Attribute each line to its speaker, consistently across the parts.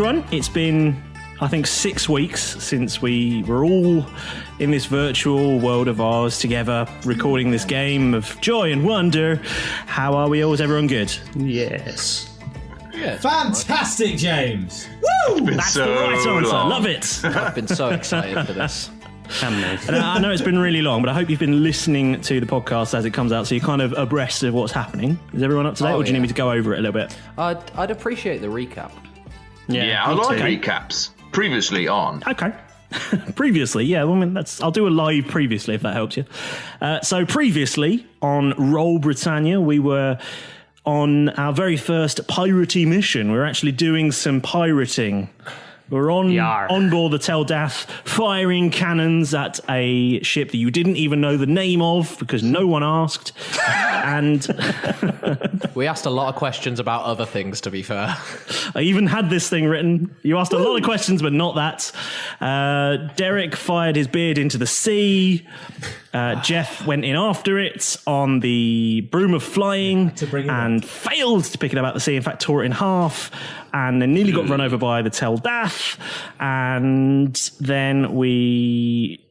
Speaker 1: everyone. It's been, I think, 6 weeks since we were all in this virtual world of ours together, recording this game of joy and wonder. How are we all? Is everyone good?
Speaker 2: Yes.
Speaker 3: Yeah.
Speaker 4: Fantastic, James.
Speaker 1: Woo! That's the right answer. Love it.
Speaker 3: I've been so excited for this.
Speaker 1: And I know it's been really long, but I hope you've been listening to the podcast as it comes out, so you're kind of abreast of what's happening. Is everyone up to date, or do you need me to go over it a little bit?
Speaker 3: I'd appreciate the recap.
Speaker 5: Yeah, I like recaps. Previously on.
Speaker 1: Okay. Previously, yeah. Well, I mean, I'll do a live previously if that helps you. So previously on Roll Britannia, we were on our very first piratey mission. We were actually doing some pirating. We're on board the Tel Dath, firing cannons at a ship that you didn't even know the name of because no one asked. And
Speaker 3: we asked a lot of questions about other things, to be fair.
Speaker 1: I even had this thing written. You asked a lot of questions, but not that. Derek fired his beard into the sea. Jeff went in after it on the broom of flying and failed to pick it up out the sea. In fact, tore it in half and then nearly got run over by the Tel Dath. And then we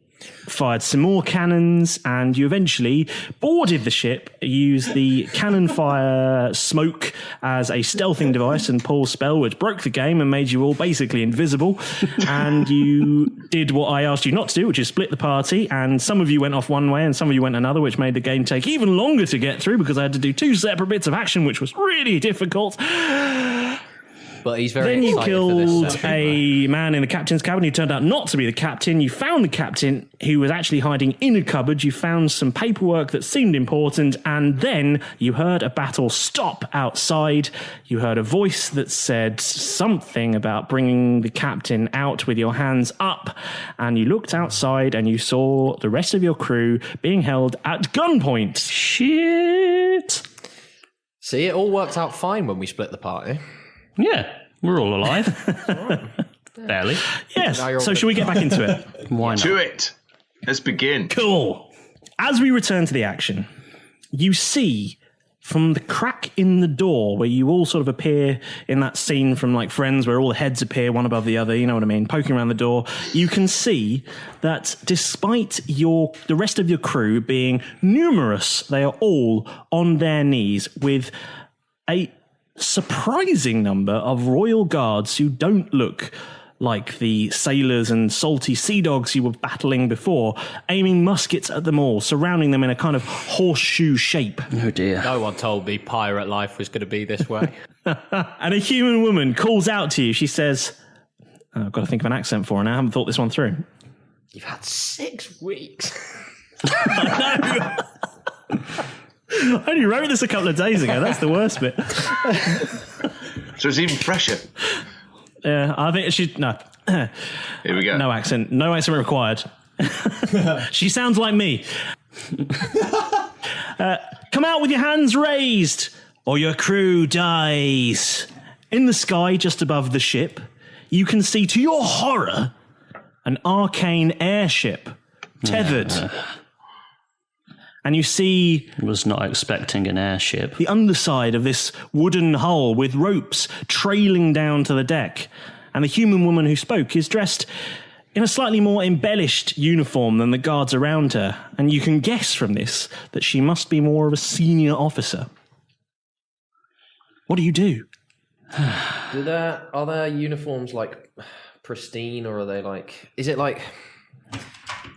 Speaker 1: fired some more cannons, and you eventually boarded the ship, used the cannon fire smoke as a stealthing device and Paul's spell, which broke the game and made you all basically invisible. And you did what I asked you not to do, which is split the party, and some of you went off one way and some of you went another, which made the game take even longer to get through because I had to do 2 separate bits of action, which was really difficult.
Speaker 3: But he's very
Speaker 1: Then you
Speaker 3: excited
Speaker 1: killed
Speaker 3: for this
Speaker 1: a man in the captain's cabin who turned out not to be the captain. You found the captain who was actually hiding in a cupboard. You found some paperwork that seemed important, and then you heard a battle stop outside. You heard a voice that said something about bringing the captain out with your hands up, and you looked outside and you saw the rest of your crew being held at gunpoint. Shit.
Speaker 3: See, it all worked out fine when we split the party.
Speaker 2: Yeah, we're all alive. Barely.
Speaker 1: Yes. So should we get back into it?
Speaker 2: Why not?
Speaker 5: To it. Let's begin.
Speaker 1: Cool. As we return to the action, you see from the crack in the door where you all sort of appear in that scene from like Friends where all the heads appear one above the other, you know what I mean, poking around the door, you can see that despite the rest of your crew being numerous, they are all on their knees with a surprising number of royal guards who don't look like the sailors and salty sea dogs you were battling before, aiming muskets at them all, surrounding them in a kind of horseshoe shape.
Speaker 2: Oh dear.
Speaker 3: No one told me pirate life was going to be this way.
Speaker 1: And a human woman calls out to you. She says, I've got to think of an accent for her now. I haven't thought this one through.
Speaker 3: You've had 6 weeks.
Speaker 1: I know. I only wrote this a couple of days ago. That's the worst bit.
Speaker 5: So it's even fresher.
Speaker 1: Yeah, I think she's... No.
Speaker 5: Here we go.
Speaker 1: No accent. No accent required. She sounds like me. Come out with your hands raised, or your crew dies. In the sky, just above the ship, you can see, to your horror, an arcane airship tethered. And you see...
Speaker 2: Was not expecting an airship.
Speaker 1: The underside of this wooden hull with ropes trailing down to the deck. And the human woman who spoke is dressed in a slightly more embellished uniform than the guards around her. And you can guess from this that she must be more of a senior officer. What do you do?
Speaker 3: Are their uniforms like pristine, or are they like... Is it like...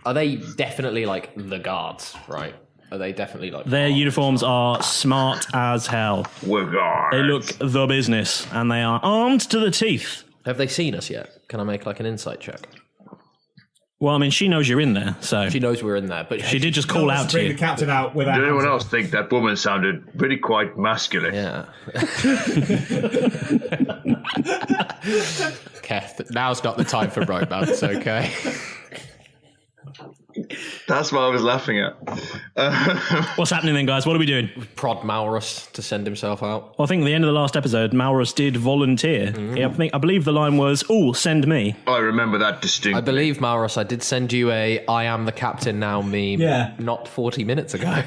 Speaker 3: Are they definitely like the guards, right? Are they definitely like...
Speaker 1: Their uniforms are smart as hell.
Speaker 5: We're guards.
Speaker 1: They look the business, and they are armed to the teeth.
Speaker 3: Have they seen us yet? Can I make like an insight check?
Speaker 1: Well, I mean, she knows you're in there, so...
Speaker 3: She knows we're in there, but...
Speaker 1: She did just call out to
Speaker 4: Bring
Speaker 1: you.
Speaker 4: the captain out without...
Speaker 5: Did anyone else think that woman sounded really quite masculine?
Speaker 3: Yeah. Keth, now's not the time for romance, okay?
Speaker 5: That's what I was laughing at.
Speaker 1: What's happening then, guys? What are we doing?
Speaker 3: Prod Malrus to send himself out.
Speaker 1: Well, I think at the end of the last episode, Malrus did volunteer. I believe the line was, "Oh, send me."
Speaker 5: I remember that distinctly.
Speaker 3: I believe, Malrus, I did send you a "I am the captain now" meme.
Speaker 4: Yeah.
Speaker 3: Not 40 minutes ago.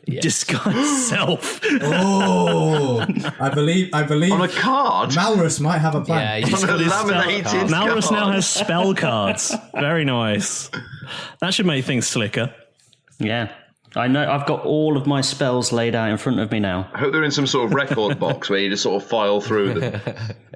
Speaker 1: Disguise self.
Speaker 4: Oh, I believe
Speaker 5: On a card?
Speaker 4: Malrus might have a plan.
Speaker 3: Yeah, he's
Speaker 5: On a
Speaker 3: got his
Speaker 5: laminated
Speaker 3: spell card.
Speaker 1: Malrus now
Speaker 5: card.
Speaker 1: has spell cards. Very nice. That should make things slicker.
Speaker 2: Yeah. I know. I've got all of my spells laid out in front of me now.
Speaker 5: I hope they're in some sort of record box where you just sort of file through them.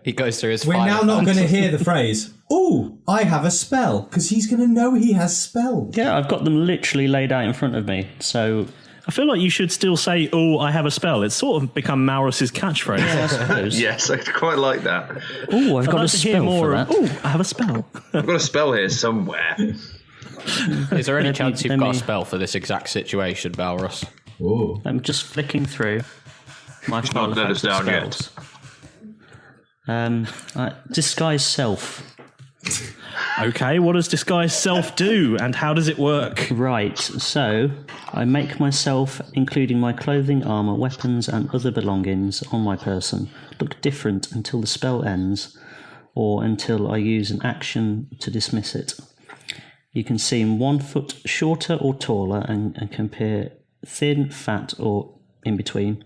Speaker 3: He goes through his
Speaker 4: We're
Speaker 3: file
Speaker 4: now not
Speaker 3: funds.
Speaker 4: going to hear the phrase, "Ooh, I have a spell," because he's going to know he has spells.
Speaker 2: Yeah, I've got them literally laid out in front of me. So,
Speaker 1: I feel like you should still say, "Oh, I have a spell." It's sort of become Malrus's catchphrase.
Speaker 2: I suppose.
Speaker 5: Yes, I quite like that.
Speaker 2: Oh, I've
Speaker 1: I'd
Speaker 2: got
Speaker 1: like
Speaker 2: a
Speaker 1: to hear
Speaker 2: spell
Speaker 1: more
Speaker 2: for
Speaker 1: of,
Speaker 2: that.
Speaker 1: "Oh, I have a spell."
Speaker 5: I've got a spell here somewhere.
Speaker 3: Is there any chance you've
Speaker 2: let
Speaker 3: got a
Speaker 2: me-
Speaker 3: spell for this exact situation, Malrus?
Speaker 4: Ooh.
Speaker 2: I'm just flicking through my file
Speaker 5: not let us
Speaker 2: effects
Speaker 5: down yet.
Speaker 2: spells. Disguise self.
Speaker 1: Okay, what does disguise self do, and how does it work?
Speaker 2: Right, so I make myself, including my clothing, armour, weapons, and other belongings on my person, look different until the spell ends, or until I use an action to dismiss it. You can seem 1 foot shorter or taller and compare thin, fat, or in between.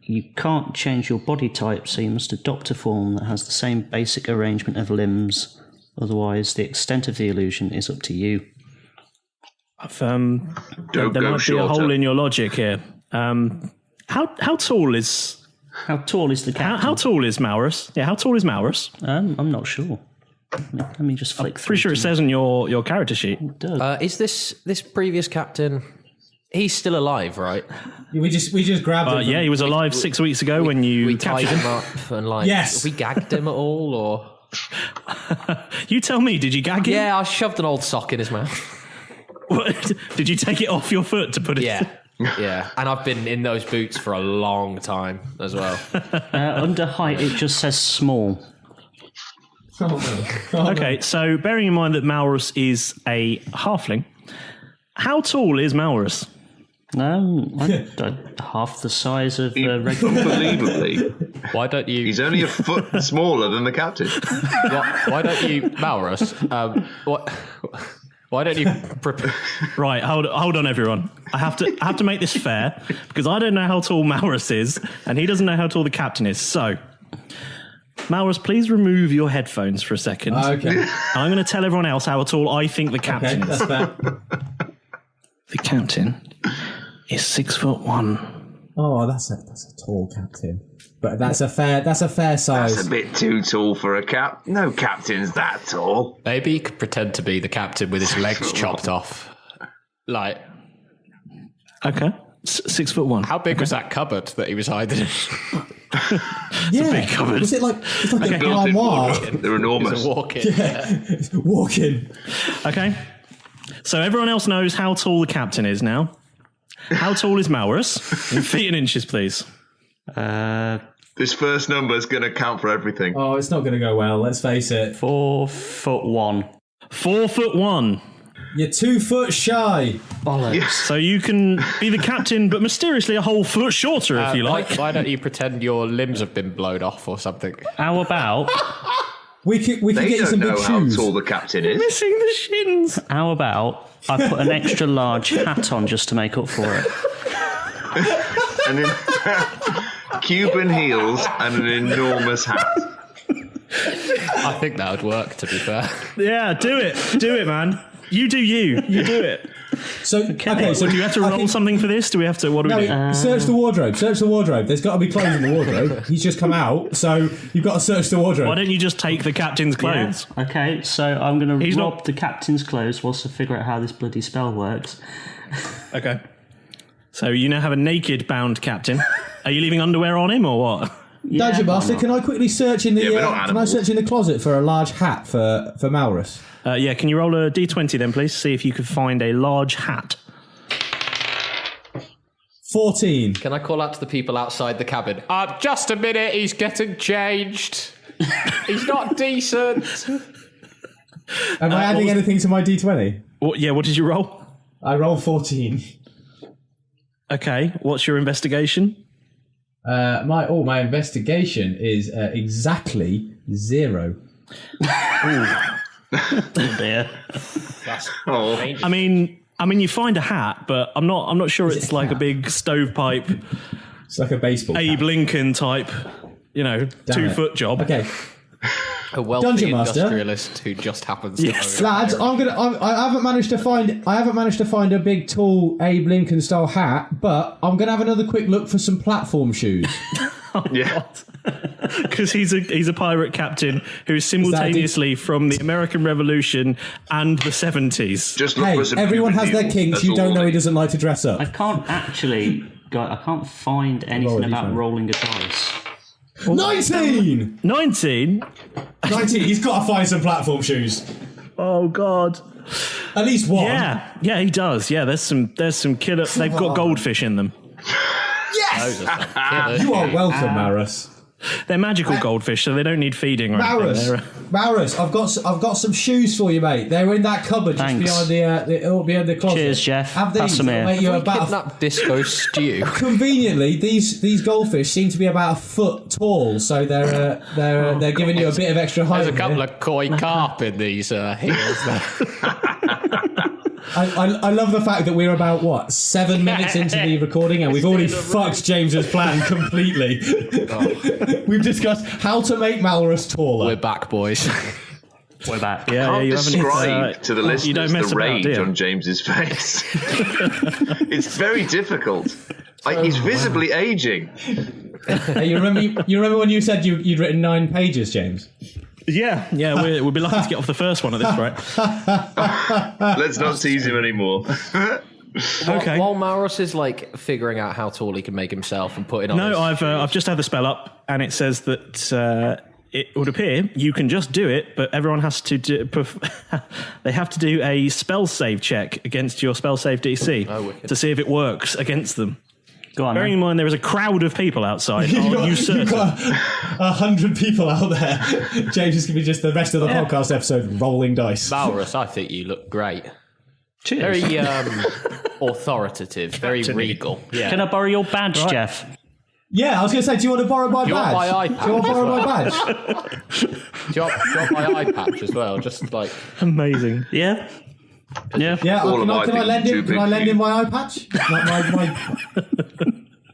Speaker 2: You can't change your body type, so you must adopt a form that has the same basic arrangement of limbs. Otherwise, the extent of the illusion is up to you.
Speaker 1: There
Speaker 5: Don't go
Speaker 1: might be a
Speaker 5: shorter.
Speaker 1: hole in your logic here. How tall is
Speaker 2: How tall is the captain?
Speaker 1: how tall is Malrus? Yeah, how tall is Malrus?
Speaker 2: I'm not sure. Let me just flick through.
Speaker 1: Pretty sure it says on your character sheet.
Speaker 2: It does.
Speaker 3: Is this previous captain? He's still alive, right?
Speaker 4: We just grabbed him.
Speaker 1: Yeah, he was alive 6 weeks ago when you
Speaker 3: We tied
Speaker 1: captured him.
Speaker 3: him up and
Speaker 4: Yes.
Speaker 3: we gagged him at all, or
Speaker 1: You tell me, did you gag him?
Speaker 3: yeah, I shoved an old sock in his mouth.
Speaker 1: What? Did you take it off your foot to put it?
Speaker 3: Yeah, yeah, and I've been in those boots for a long time as well.
Speaker 2: Under height, it just says small.
Speaker 1: Okay, so bearing in mind that Malrus is a halfling, how tall is Malrus?
Speaker 2: Half the size of regular.
Speaker 5: Unbelievably,
Speaker 3: Why don't you?
Speaker 5: he's only a foot smaller than the captain.
Speaker 3: Why don't you, Malrus? Why don't you?
Speaker 1: Right, hold on, everyone. I have to make this fair because I don't know how tall Malrus is, and he doesn't know how tall the captain is. So, Malrus, please remove your headphones for a second.
Speaker 4: Okay.
Speaker 1: I'm going to tell everyone else how tall I think the
Speaker 4: Okay,
Speaker 1: captain is.
Speaker 4: that's fair.
Speaker 1: The captain is 6'1".
Speaker 4: Oh, that's a tall captain. But that's a fair size.
Speaker 5: That's a bit too tall for a cap. No captain's that tall.
Speaker 3: Maybe he could pretend to be the captain with his legs chopped off. Like,
Speaker 1: Okay, 6'1".
Speaker 3: how big was that cupboard that he was hiding in?
Speaker 4: Yeah.
Speaker 1: big cupboard.
Speaker 4: Was it like it's like an
Speaker 5: Built-in
Speaker 4: armoire?
Speaker 5: wardrobe. They're enormous.
Speaker 3: Walk in.
Speaker 4: Walk in.
Speaker 1: Okay, so everyone else knows how tall the captain is now. How tall is Malrus? In feet and inches, please.
Speaker 5: This first number is going to count for everything.
Speaker 4: Oh, it's not going to go well. Let's face it.
Speaker 2: 4'1".
Speaker 1: 4'1".
Speaker 4: You're 2 foot shy.
Speaker 2: Bollocks.
Speaker 1: So you can be the captain, but mysteriously a whole foot shorter if you like.
Speaker 3: Why don't you pretend your limbs have been blown off or something?
Speaker 2: How about
Speaker 4: We could
Speaker 5: They
Speaker 4: get you
Speaker 5: don't
Speaker 4: some
Speaker 5: know
Speaker 4: big
Speaker 5: how
Speaker 4: shoes.
Speaker 5: tall the captain is.
Speaker 1: Missing the shins.
Speaker 2: I put an extra large hat on just to make up for it?
Speaker 5: And then Cuban heels and an enormous hat.
Speaker 3: I think that would work, to be fair.
Speaker 1: Yeah, do it, man. You do you do it.
Speaker 4: So okay, so
Speaker 1: Do you have to
Speaker 4: I
Speaker 1: roll
Speaker 4: think-
Speaker 1: something for this? Do we have to? What do we do?
Speaker 4: No, search the wardrobe. Search the wardrobe. There's got to be clothes in the wardrobe. He's just come out, so you've got to search the wardrobe.
Speaker 1: Why don't you just take the captain's clothes?
Speaker 2: Okay, so I'm going to
Speaker 1: He's
Speaker 2: rob
Speaker 1: not-
Speaker 2: the captain's clothes whilst I figure out how this bloody spell works.
Speaker 1: Okay. So you now have a naked bound captain. Are you leaving underwear on him or what?
Speaker 2: Yeah,
Speaker 4: Dodger
Speaker 2: why
Speaker 4: Bastard,
Speaker 2: not?
Speaker 4: can I quickly search in the
Speaker 5: Yeah, we're not
Speaker 4: can I
Speaker 5: animals.
Speaker 4: search in the closet for a large hat for Malrus?
Speaker 1: Yeah, can you roll a d20 then, please? See if you can find a large hat.
Speaker 4: 14.
Speaker 3: Can I call out to the people outside the cabin? Just a minute, he's getting changed. He's not decent.
Speaker 4: Am I adding anything to my D20?
Speaker 1: What did you roll?
Speaker 4: I rolled 14.
Speaker 1: Okay, what's your investigation?
Speaker 4: My investigation is exactly 0.
Speaker 2: Oh dear.
Speaker 3: That's
Speaker 5: Oh,
Speaker 1: I mean, I mean, you find a hat, but I'm not sure it's like a big stovepipe.
Speaker 4: It's like a baseball
Speaker 1: Abe
Speaker 4: cap.
Speaker 1: Lincoln type, 2-foot job.
Speaker 4: Okay.
Speaker 3: A wealthy
Speaker 4: Dungeon Master.
Speaker 3: industrialist who just happens to own
Speaker 4: Lads, I haven't managed to find a big tall Abe Lincoln style hat, but I'm gonna have another quick look for some platform shoes.
Speaker 5: Yeah.
Speaker 1: Because he's a pirate captain who's simultaneously from the American Revolution and the 70s.
Speaker 5: Just look
Speaker 4: Hey,
Speaker 5: for some
Speaker 4: everyone has their
Speaker 5: people.
Speaker 4: kinks.
Speaker 5: That's
Speaker 4: You don't
Speaker 5: all
Speaker 4: know
Speaker 5: I
Speaker 4: he
Speaker 5: need.
Speaker 4: doesn't like to dress up.
Speaker 2: I can't find anything
Speaker 4: Roll,
Speaker 2: about
Speaker 4: you
Speaker 2: rolling a dice.
Speaker 4: 19!
Speaker 1: 19?
Speaker 4: 19. He's got to find some platform shoes.
Speaker 1: Oh, God.
Speaker 4: At least one.
Speaker 1: Yeah, he does. Yeah, there's some killer. They've got goldfish in them.
Speaker 4: Yes!
Speaker 3: Killers.
Speaker 4: You are welcome, Malrus.
Speaker 1: They're magical goldfish, so they don't need feeding or anything.
Speaker 4: Malrus, I've got some shoes for you, mate. They were in that cupboard
Speaker 2: Thanks.
Speaker 4: just behind the closet.
Speaker 2: Cheers, Jeff.
Speaker 4: Have
Speaker 2: Pass
Speaker 4: these.
Speaker 2: them here.
Speaker 4: They'll make you about
Speaker 3: Kidnap disco stew.
Speaker 4: Conveniently, these goldfish seem to be about a foot tall, so they're giving you a bit of extra height.
Speaker 3: There's a couple of koi carp in these heels there.
Speaker 4: I love the fact that we're about 7 minutes into the recording and we've already fucked James's plan completely. We've discussed how to make Malrus taller.
Speaker 3: We're back, boys.
Speaker 2: We're back.
Speaker 1: Yeah,
Speaker 5: Can't
Speaker 1: you
Speaker 5: describe to the
Speaker 1: you don't
Speaker 5: listeners
Speaker 1: mess
Speaker 5: the
Speaker 1: about,
Speaker 5: rage
Speaker 1: do you?
Speaker 5: on James's face. It's very difficult. He's visibly aging.
Speaker 4: Hey, you remember when you said you'd written 9 pages, James?
Speaker 1: Yeah, we'll be lucky to get off the first one at this rate.
Speaker 5: Let's not tease him anymore.
Speaker 1: Okay.
Speaker 3: While Malrus is figuring out how tall he can make himself and putting on.
Speaker 1: No, I've just had the spell up, and it says that it would appear you can just do it, but everyone has to they have to do a spell save check against your spell save DC to see if it works against them.
Speaker 2: Go on.
Speaker 1: Bearing in mind there is a crowd of people outside. Are you certain?
Speaker 4: You've got 100 people out there. James is going to be just the rest of the podcast episode rolling dice.
Speaker 3: Malrus, I think you look great.
Speaker 2: Cheers.
Speaker 3: Very authoritative, very regal. Yeah.
Speaker 2: Can I borrow your badge, Jeff?
Speaker 4: Yeah, I was going to say, do you want to borrow my
Speaker 3: Do you want
Speaker 4: badge?
Speaker 3: my eye
Speaker 4: Do you want to borrow my badge?
Speaker 3: Do you want my eye patch as well? Just
Speaker 1: Amazing.
Speaker 2: Yeah. Yeah.
Speaker 4: Yeah,
Speaker 5: All
Speaker 4: can
Speaker 5: of
Speaker 4: I
Speaker 5: my things
Speaker 4: lend
Speaker 5: are too
Speaker 4: him? Can
Speaker 5: big
Speaker 4: I
Speaker 5: for
Speaker 4: lend
Speaker 5: you.
Speaker 4: him my eye patch? my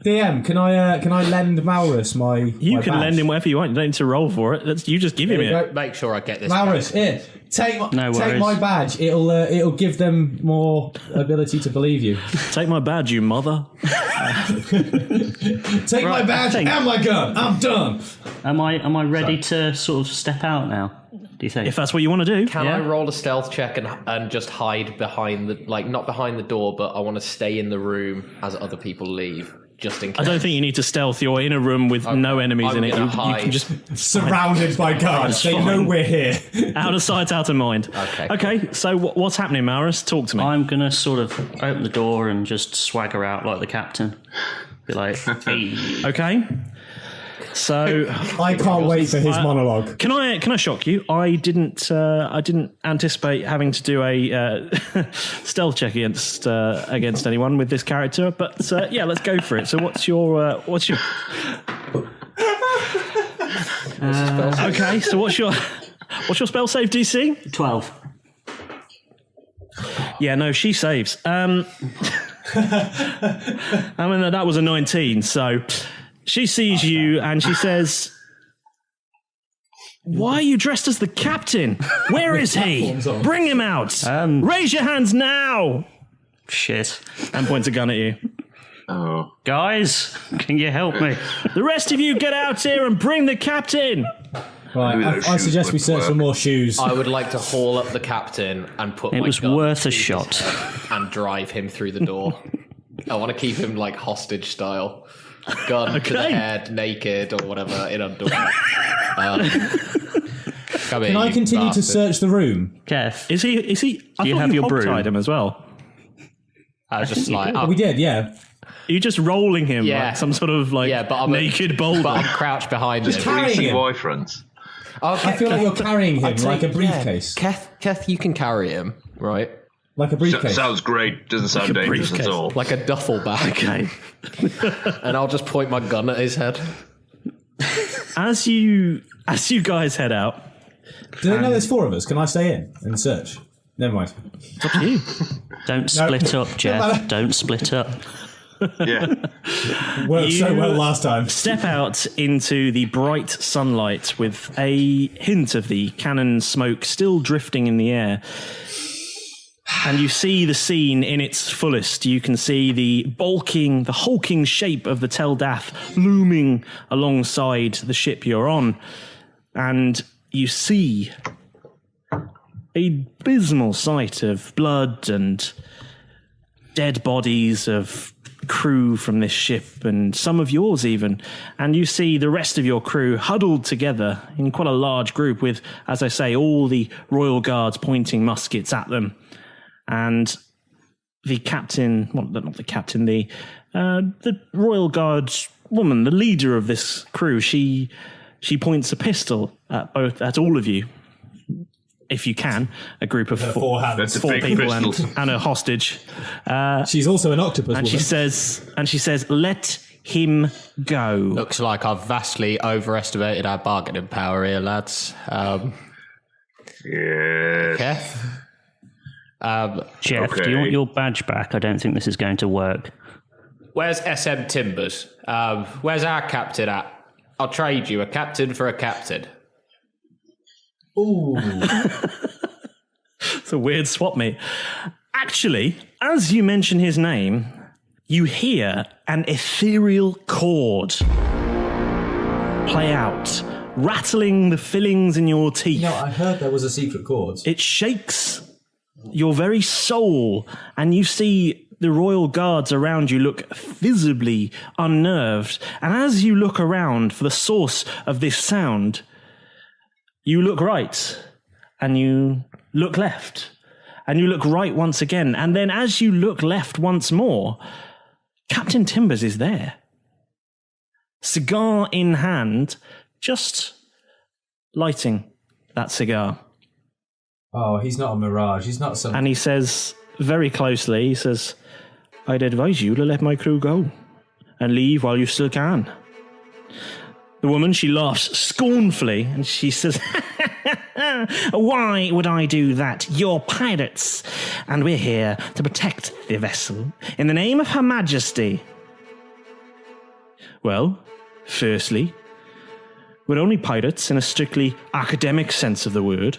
Speaker 4: DM, can I lend Malrus my?
Speaker 1: You
Speaker 4: my
Speaker 1: can
Speaker 4: badge?
Speaker 1: lend him whatever you want. You don't need to roll for it. You just give him
Speaker 4: There you
Speaker 1: it.
Speaker 4: go.
Speaker 3: make sure I get this.
Speaker 4: Malrus, here, take
Speaker 2: No worries.
Speaker 4: my badge. It'll give them more ability to believe you.
Speaker 1: Take my badge, you mother.
Speaker 4: Take my badge
Speaker 2: thanks.
Speaker 4: and my gun. I'm done.
Speaker 2: Am I ready to sort of step out now? Do you think?
Speaker 1: If that's what you want to do.
Speaker 3: Can
Speaker 2: Yeah.
Speaker 3: I roll a stealth check and just hide behind the not behind the door, but I want to stay in the room as other people leave, just in case.
Speaker 1: I don't think you need to stealth. You're in a room with no enemies
Speaker 3: I'm
Speaker 1: in it.
Speaker 3: gonna
Speaker 1: You
Speaker 3: hide.
Speaker 1: can just
Speaker 4: Surrounded by guards. They
Speaker 1: fine.
Speaker 4: know we're here.
Speaker 1: out of sight, out of mind.
Speaker 3: Okay,
Speaker 1: So what's happening, Malrus? Talk to me.
Speaker 2: I'm gonna sort of open the door and just swagger out like the captain. Be like, hey.
Speaker 1: Okay. So
Speaker 4: I can't wait for his monologue.
Speaker 1: can I shock you? I didn't anticipate having to do a stealth check against anyone with this character, but yeah, let's go for it. So what's your okay? So what's your spell save DC?
Speaker 2: 12.
Speaker 1: Yeah, no, she saves. I mean, that was a 19. So she sees you and she says, "Why are you dressed as the captain? Where is he?
Speaker 4: Platforms on.
Speaker 1: Bring him out! Raise your hands now!"
Speaker 2: Shit.
Speaker 1: And points a gun at you.
Speaker 5: Oh.
Speaker 2: Guys, can you help me?
Speaker 1: The rest of you get out here and bring the captain.
Speaker 4: Right,
Speaker 5: those
Speaker 4: I
Speaker 5: shoes
Speaker 4: suggest we
Speaker 5: wouldn't
Speaker 4: search for
Speaker 5: work.
Speaker 4: more shoes.
Speaker 3: I would like to haul up the captain and put
Speaker 2: It
Speaker 3: my
Speaker 2: was
Speaker 3: gun
Speaker 2: worth a
Speaker 3: to his
Speaker 2: shot.
Speaker 3: head and drive him through the door. I want to keep him hostage style. Gun to the
Speaker 1: Okay.
Speaker 3: head, naked or whatever, in underwear. Come
Speaker 4: Can I continue to search the room?
Speaker 2: Kev,
Speaker 1: Is he? I
Speaker 2: you
Speaker 1: thought
Speaker 2: have your broom?
Speaker 1: hogtied him as well.
Speaker 3: I was just
Speaker 4: We did, yeah.
Speaker 1: Are you just rolling him
Speaker 3: Yeah.
Speaker 1: like some sort of
Speaker 3: yeah, but I'm
Speaker 1: naked boulder?
Speaker 3: But I'm crouched behind him.
Speaker 4: carrying
Speaker 5: Greasy
Speaker 4: him.
Speaker 5: boyfriends.
Speaker 4: I feel like you're carrying him like a briefcase.
Speaker 3: Keth, you can carry him, right?
Speaker 4: Like a briefcase.
Speaker 5: Sounds great. Doesn't sound dangerous
Speaker 1: briefcase.
Speaker 5: at all.
Speaker 3: Like a duffel bag.
Speaker 1: Okay.
Speaker 3: And I'll just point my gun at his head.
Speaker 1: As you guys head out,
Speaker 4: Do they know there's 4 of us? Can I stay in and search? Never mind.
Speaker 1: It's up to you.
Speaker 2: Don't split up, Jeff. Don't split up.
Speaker 5: Yeah.
Speaker 4: Worked so well last time.
Speaker 1: Step out into the bright sunlight with a hint of the cannon smoke still drifting in the air. And you see the scene in its fullest. You can see the hulking shape of the Tel Dath looming alongside the ship you're on. And you see a abysmal sight of blood and dead bodies of crew from this ship, and some of yours even. And you see the rest of your crew huddled together in quite a large group with, as I say, all the royal guards pointing muskets at them. And the captain, well, not the captain, the royal guards woman, the leader of this crew, she points a pistol at all of you. If you can, a group of four people and a hostage.
Speaker 4: She's also an octopus
Speaker 1: and
Speaker 4: woman.
Speaker 1: She says, let him go.
Speaker 3: Looks like I've vastly overestimated our bargaining power here, lads.
Speaker 5: Yes.
Speaker 3: Keth?
Speaker 2: Jeff,
Speaker 5: Okay.
Speaker 2: do you want your badge back? I don't think this is going to work.
Speaker 3: Where's SM Timbers? Where's our captain at? I'll trade you a captain for a captain.
Speaker 4: Ooh.
Speaker 1: It's a weird swap meet. Actually, as you mention his name, you hear an ethereal chord play out, rattling the fillings in your teeth.
Speaker 4: No, I heard there was a secret chord.
Speaker 1: It shakes your very soul, and you see the royal guards around you look visibly unnerved. And as you look around for the source of this sound, you look right, and you look left, and you look right once again. And then as you look left once more, Captain Timbers is there. Cigar in hand, just lighting that cigar.
Speaker 4: Oh, he's not a mirage. He's not some...
Speaker 1: And he says, very closely, he says, I'd advise you to let my crew go and leave while you still can. The woman, she laughs scornfully, and she says, why would I do that? You're pirates, and we're here to protect the vessel in the name of Her Majesty. Well, firstly, we're only pirates in a strictly academic sense of the word.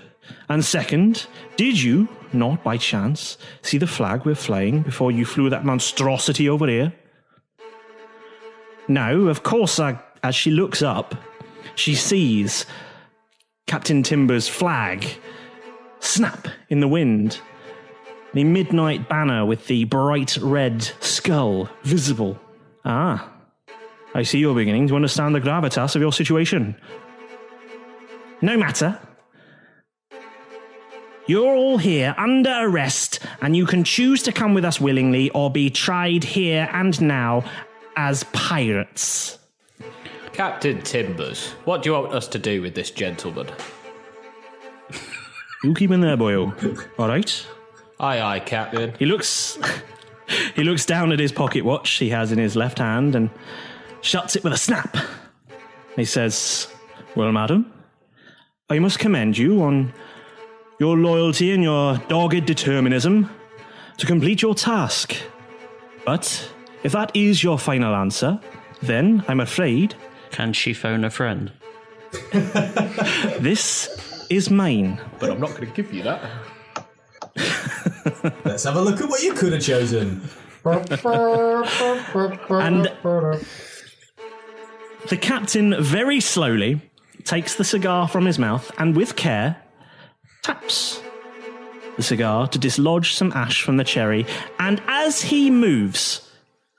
Speaker 1: And second, did you not by chance see the flag we're flying before you flew that monstrosity over here? Now, of course, as she looks up, she sees Captain Timbers' flag snap in the wind. The midnight banner with the bright red skull visible. Ah, I see you're beginning to understand the gravitas of your situation. No matter. You're all here under arrest, and you can choose to come with us willingly or be tried here and now as pirates.
Speaker 3: Captain Timbers, what do you want us to do with this gentleman?
Speaker 1: You keep him there, boyo. All right?
Speaker 3: Aye, aye, Captain.
Speaker 1: He looks down at his pocket watch he has in his left hand and shuts it with a snap. He says, well, madam, I must commend you on your loyalty and your dogged determinism to complete your task. But if that is your final answer, then I'm afraid...
Speaker 2: Can she phone a friend?
Speaker 1: This is mine.
Speaker 3: But I'm not going to give you that.
Speaker 4: Let's have a look at what you could have chosen.
Speaker 1: And the captain very slowly takes the cigar from his mouth and with care taps the cigar to dislodge some ash from the cherry. And as he moves,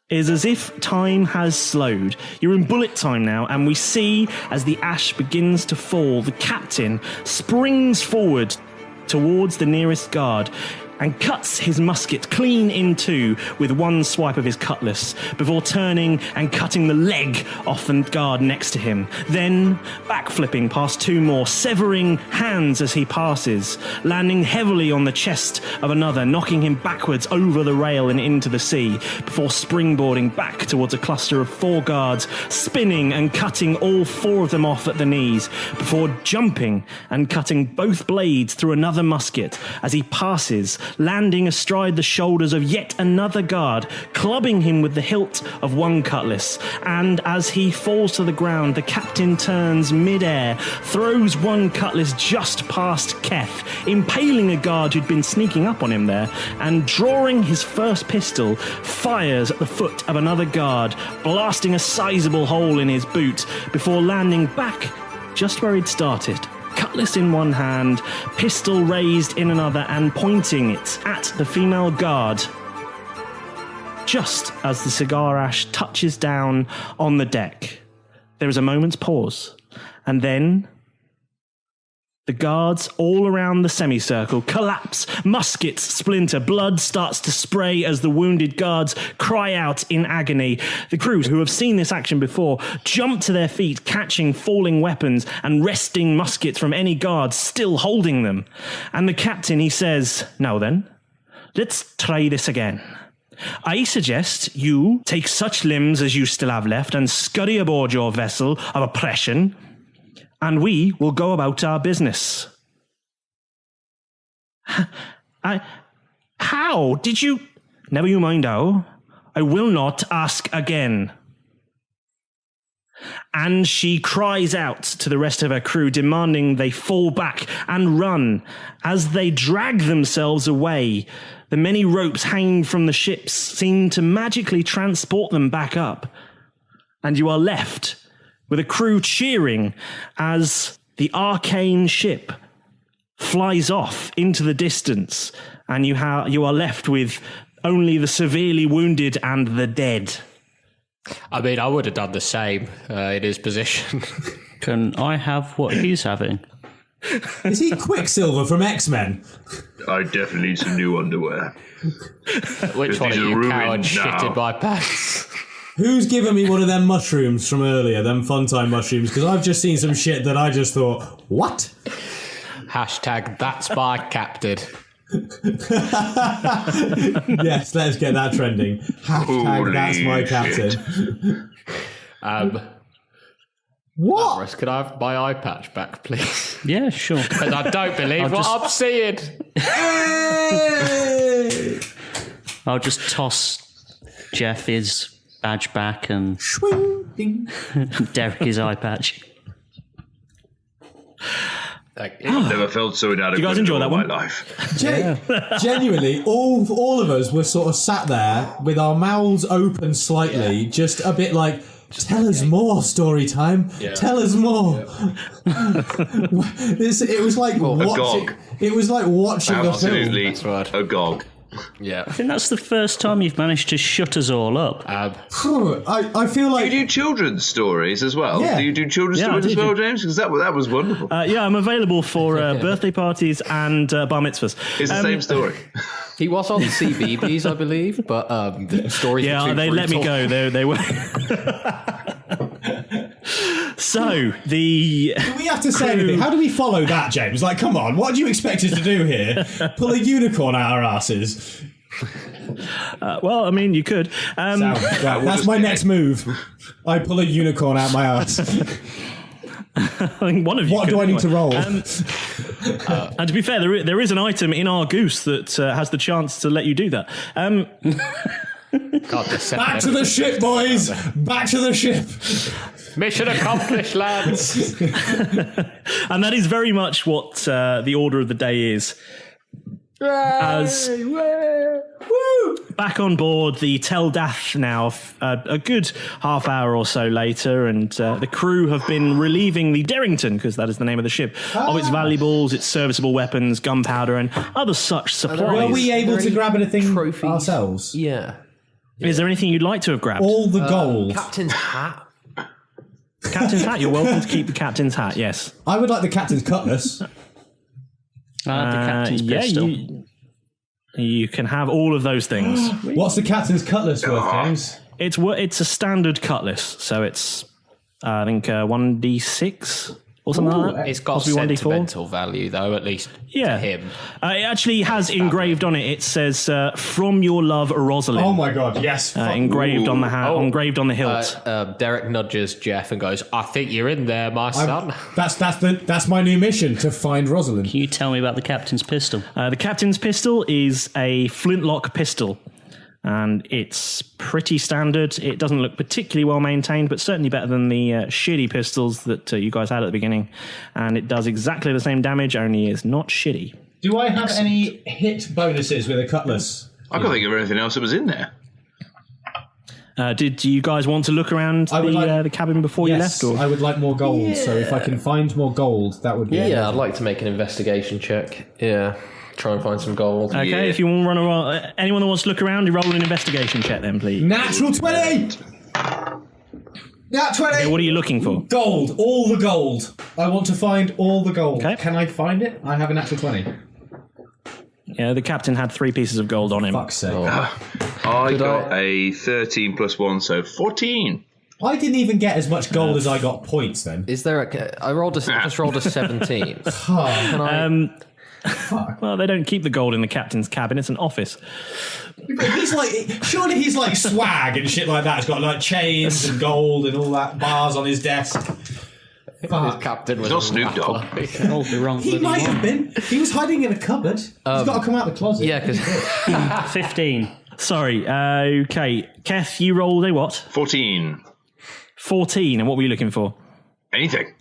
Speaker 1: it is as if time has slowed. You're in bullet time now, and we see as the ash begins to fall, the captain springs forward towards the nearest guard. and cuts his musket clean in two with one swipe of his cutlass, before turning and cutting the leg off the guard next to him, then backflipping past two more, severing hands as he passes, landing heavily on the chest of another, knocking him backwards over the rail and into the sea, before springboarding back towards a cluster of four guards, spinning and cutting all four of them off at the knees, before jumping and cutting both blades through another musket as he passes, landing astride the shoulders of yet another guard, clubbing him with the hilt of one cutlass. And as he falls to the ground, the captain turns mid-air, throws one cutlass just past Keth, impaling a guard who'd been sneaking up on him there, and drawing his first pistol, fires at the foot of another guard, blasting a sizable hole in his boot, before landing back just where he'd started, cutlass in one hand, pistol raised in another, and pointing it at the female guard, just as the cigar ash touches down on the deck. There is a moment's pause, and then the guards all around the semicircle collapse, muskets splinter, blood starts to spray as the wounded guards cry out in agony. The crew, who have seen this action before, jump to their feet, catching falling weapons and wresting muskets from any guards still holding them. And the captain, he says, "Now then, let's try this again. I suggest you take such limbs as you still have left and scurry aboard your vessel of oppression, and we will go about our business." How did you... Never you mind how. I will not ask again. And she cries out to the rest of her crew, demanding they fall back and run. As they drag themselves away, the many ropes hanging from the ships seem to magically transport them back up. And you are left with a crew cheering as the arcane ship flies off into the distance, and you are left with only the severely wounded and the dead.
Speaker 3: I mean, I would have done the same in his position.
Speaker 2: Can I have what he's having?
Speaker 4: Is he Quicksilver from X-Men?
Speaker 5: I definitely need some new underwear.
Speaker 3: Which one of you cowards shitted my pants?
Speaker 4: Who's given me one of them mushrooms from earlier, them Funtime mushrooms? Because I've just seen some shit that I just thought, what?
Speaker 3: Hashtag that's my captain.
Speaker 4: Yes, let's get that trending. Hashtag
Speaker 5: Holy
Speaker 4: that's my
Speaker 5: shit.
Speaker 4: captain. What?
Speaker 3: Malrus, could I have my eye patch back, please?
Speaker 2: Yeah, sure.
Speaker 3: Because I don't believe what I'm seeing.
Speaker 2: I'll just toss Jeff his badge back and Derek his eye patch.
Speaker 3: Thank
Speaker 5: I've never felt so inadequate
Speaker 1: You guys enjoy
Speaker 5: in
Speaker 1: that
Speaker 5: all my
Speaker 1: one?
Speaker 5: life.
Speaker 4: Genuinely, all of us were sort of sat there with our mouths open slightly, just a bit like, tell us more, story time. Yeah. Tell us more. Yeah. It was like watching. It was like watching a film.
Speaker 5: Absolutely agog.
Speaker 3: Yeah.
Speaker 2: I think that's the first time you've managed to shut us all up.
Speaker 4: I feel like
Speaker 5: Do you do children's stories as well?
Speaker 4: Yeah.
Speaker 5: Do you do children's
Speaker 1: Yeah,
Speaker 5: stories
Speaker 1: I
Speaker 5: as
Speaker 1: do.
Speaker 5: well, James? Because that was wonderful.
Speaker 1: Yeah, I'm available for birthday parties and bar mitzvahs.
Speaker 5: It's the same story.
Speaker 3: He was on the CBBS, I believe, but the stories.
Speaker 1: Yeah, they let me go. They were. So the.
Speaker 4: Do we have to say anything? How do we follow that, James? Like, come on, what do you expect us to do here? Pull a unicorn out our asses?
Speaker 1: Well, I mean, you could.
Speaker 4: Right, that's my next move. I pull a unicorn out my ass.
Speaker 1: I think one of you.
Speaker 4: What
Speaker 1: could
Speaker 4: do I need
Speaker 1: anyway.
Speaker 4: to roll?
Speaker 1: And to be fair, there is an item in our goose that has the chance to let you do that.
Speaker 3: God,
Speaker 4: Back to the ship, boys! Back to the ship!
Speaker 3: mission accomplished, lads.
Speaker 1: And that is very much what the order of the day is. As back on board the Tel Dath now, a good half hour or so later, and the crew have been relieving the Derrington, because that is the name of the ship, of its valuables, its serviceable weapons, gunpowder, and other such supplies.
Speaker 4: Were we able to grab anything
Speaker 3: trophies?
Speaker 4: ourselves?
Speaker 3: Yeah.
Speaker 1: Is there anything you'd like to have grabbed?
Speaker 4: All the gold.
Speaker 3: Captain's hat.
Speaker 1: Captain's hat. You're welcome to keep the captain's hat. Yes.
Speaker 4: I would like the captain's cutlass.
Speaker 2: I have the captain's pistol.
Speaker 1: You can have all of those things.
Speaker 4: What's the captain's cutlass worth, James?
Speaker 1: It's a standard cutlass, so it's I think 1d6 or something like that.
Speaker 3: It's got
Speaker 1: Possibly 1d4.
Speaker 3: sentimental value, though, at least to him.
Speaker 1: It actually has engraved on it. It says "From your love, Rosalind."
Speaker 4: Oh my god, yes.
Speaker 1: Engraved on the engraved on the hilt.
Speaker 3: Derek nudges Jeff and goes, "I think you're in there, my son."
Speaker 4: That's my new mission, to find Rosalind.
Speaker 2: Can you tell me about the captain's pistol?
Speaker 1: The captain's pistol is a flintlock pistol. And it's pretty standard. It doesn't look particularly well maintained, but certainly better than the shitty pistols that you guys had at the beginning. And it does exactly the same damage, only it's not shitty.
Speaker 4: Do I have any hit bonuses with a cutlass?
Speaker 5: I can't think of anything else that was in there.
Speaker 1: Did you guys want to look around the cabin before you left? Or?
Speaker 4: I would like more gold, so if I can find more gold, that would be
Speaker 3: Yeah, I'd like to make an investigation check. Yeah. Try and find some gold.
Speaker 1: Okay, if you want to run around, anyone that wants to look around, you roll an investigation check then, please.
Speaker 4: Natural 20! Nat 20!
Speaker 1: Okay, what are you looking for?
Speaker 4: Gold, all the gold. I want to find all the gold.
Speaker 1: Okay.
Speaker 4: Can I find it? I have a natural 20.
Speaker 1: Yeah, the captain had 3 pieces of gold on him.
Speaker 4: Fuck's sake.
Speaker 5: I got a 13 plus 1, so 14.
Speaker 4: I didn't even get as much gold as I got points then.
Speaker 3: Is there I just rolled a 17. Can I...
Speaker 1: Well, they don't keep the gold in the captain's cabin. It's an office.
Speaker 4: He's like, surely he's like swag and shit like that. He's got like chains and gold and all that, bars on his desk.
Speaker 3: His captain was
Speaker 5: not Snoop Dogg.
Speaker 4: He might have been. He was hiding in a cupboard. He's got to come out the closet.
Speaker 3: Yeah, because
Speaker 2: 15.
Speaker 1: Sorry. Okay. Keth, you rolled a what?
Speaker 5: 14.
Speaker 1: 14. And what were you looking for?
Speaker 5: Anything.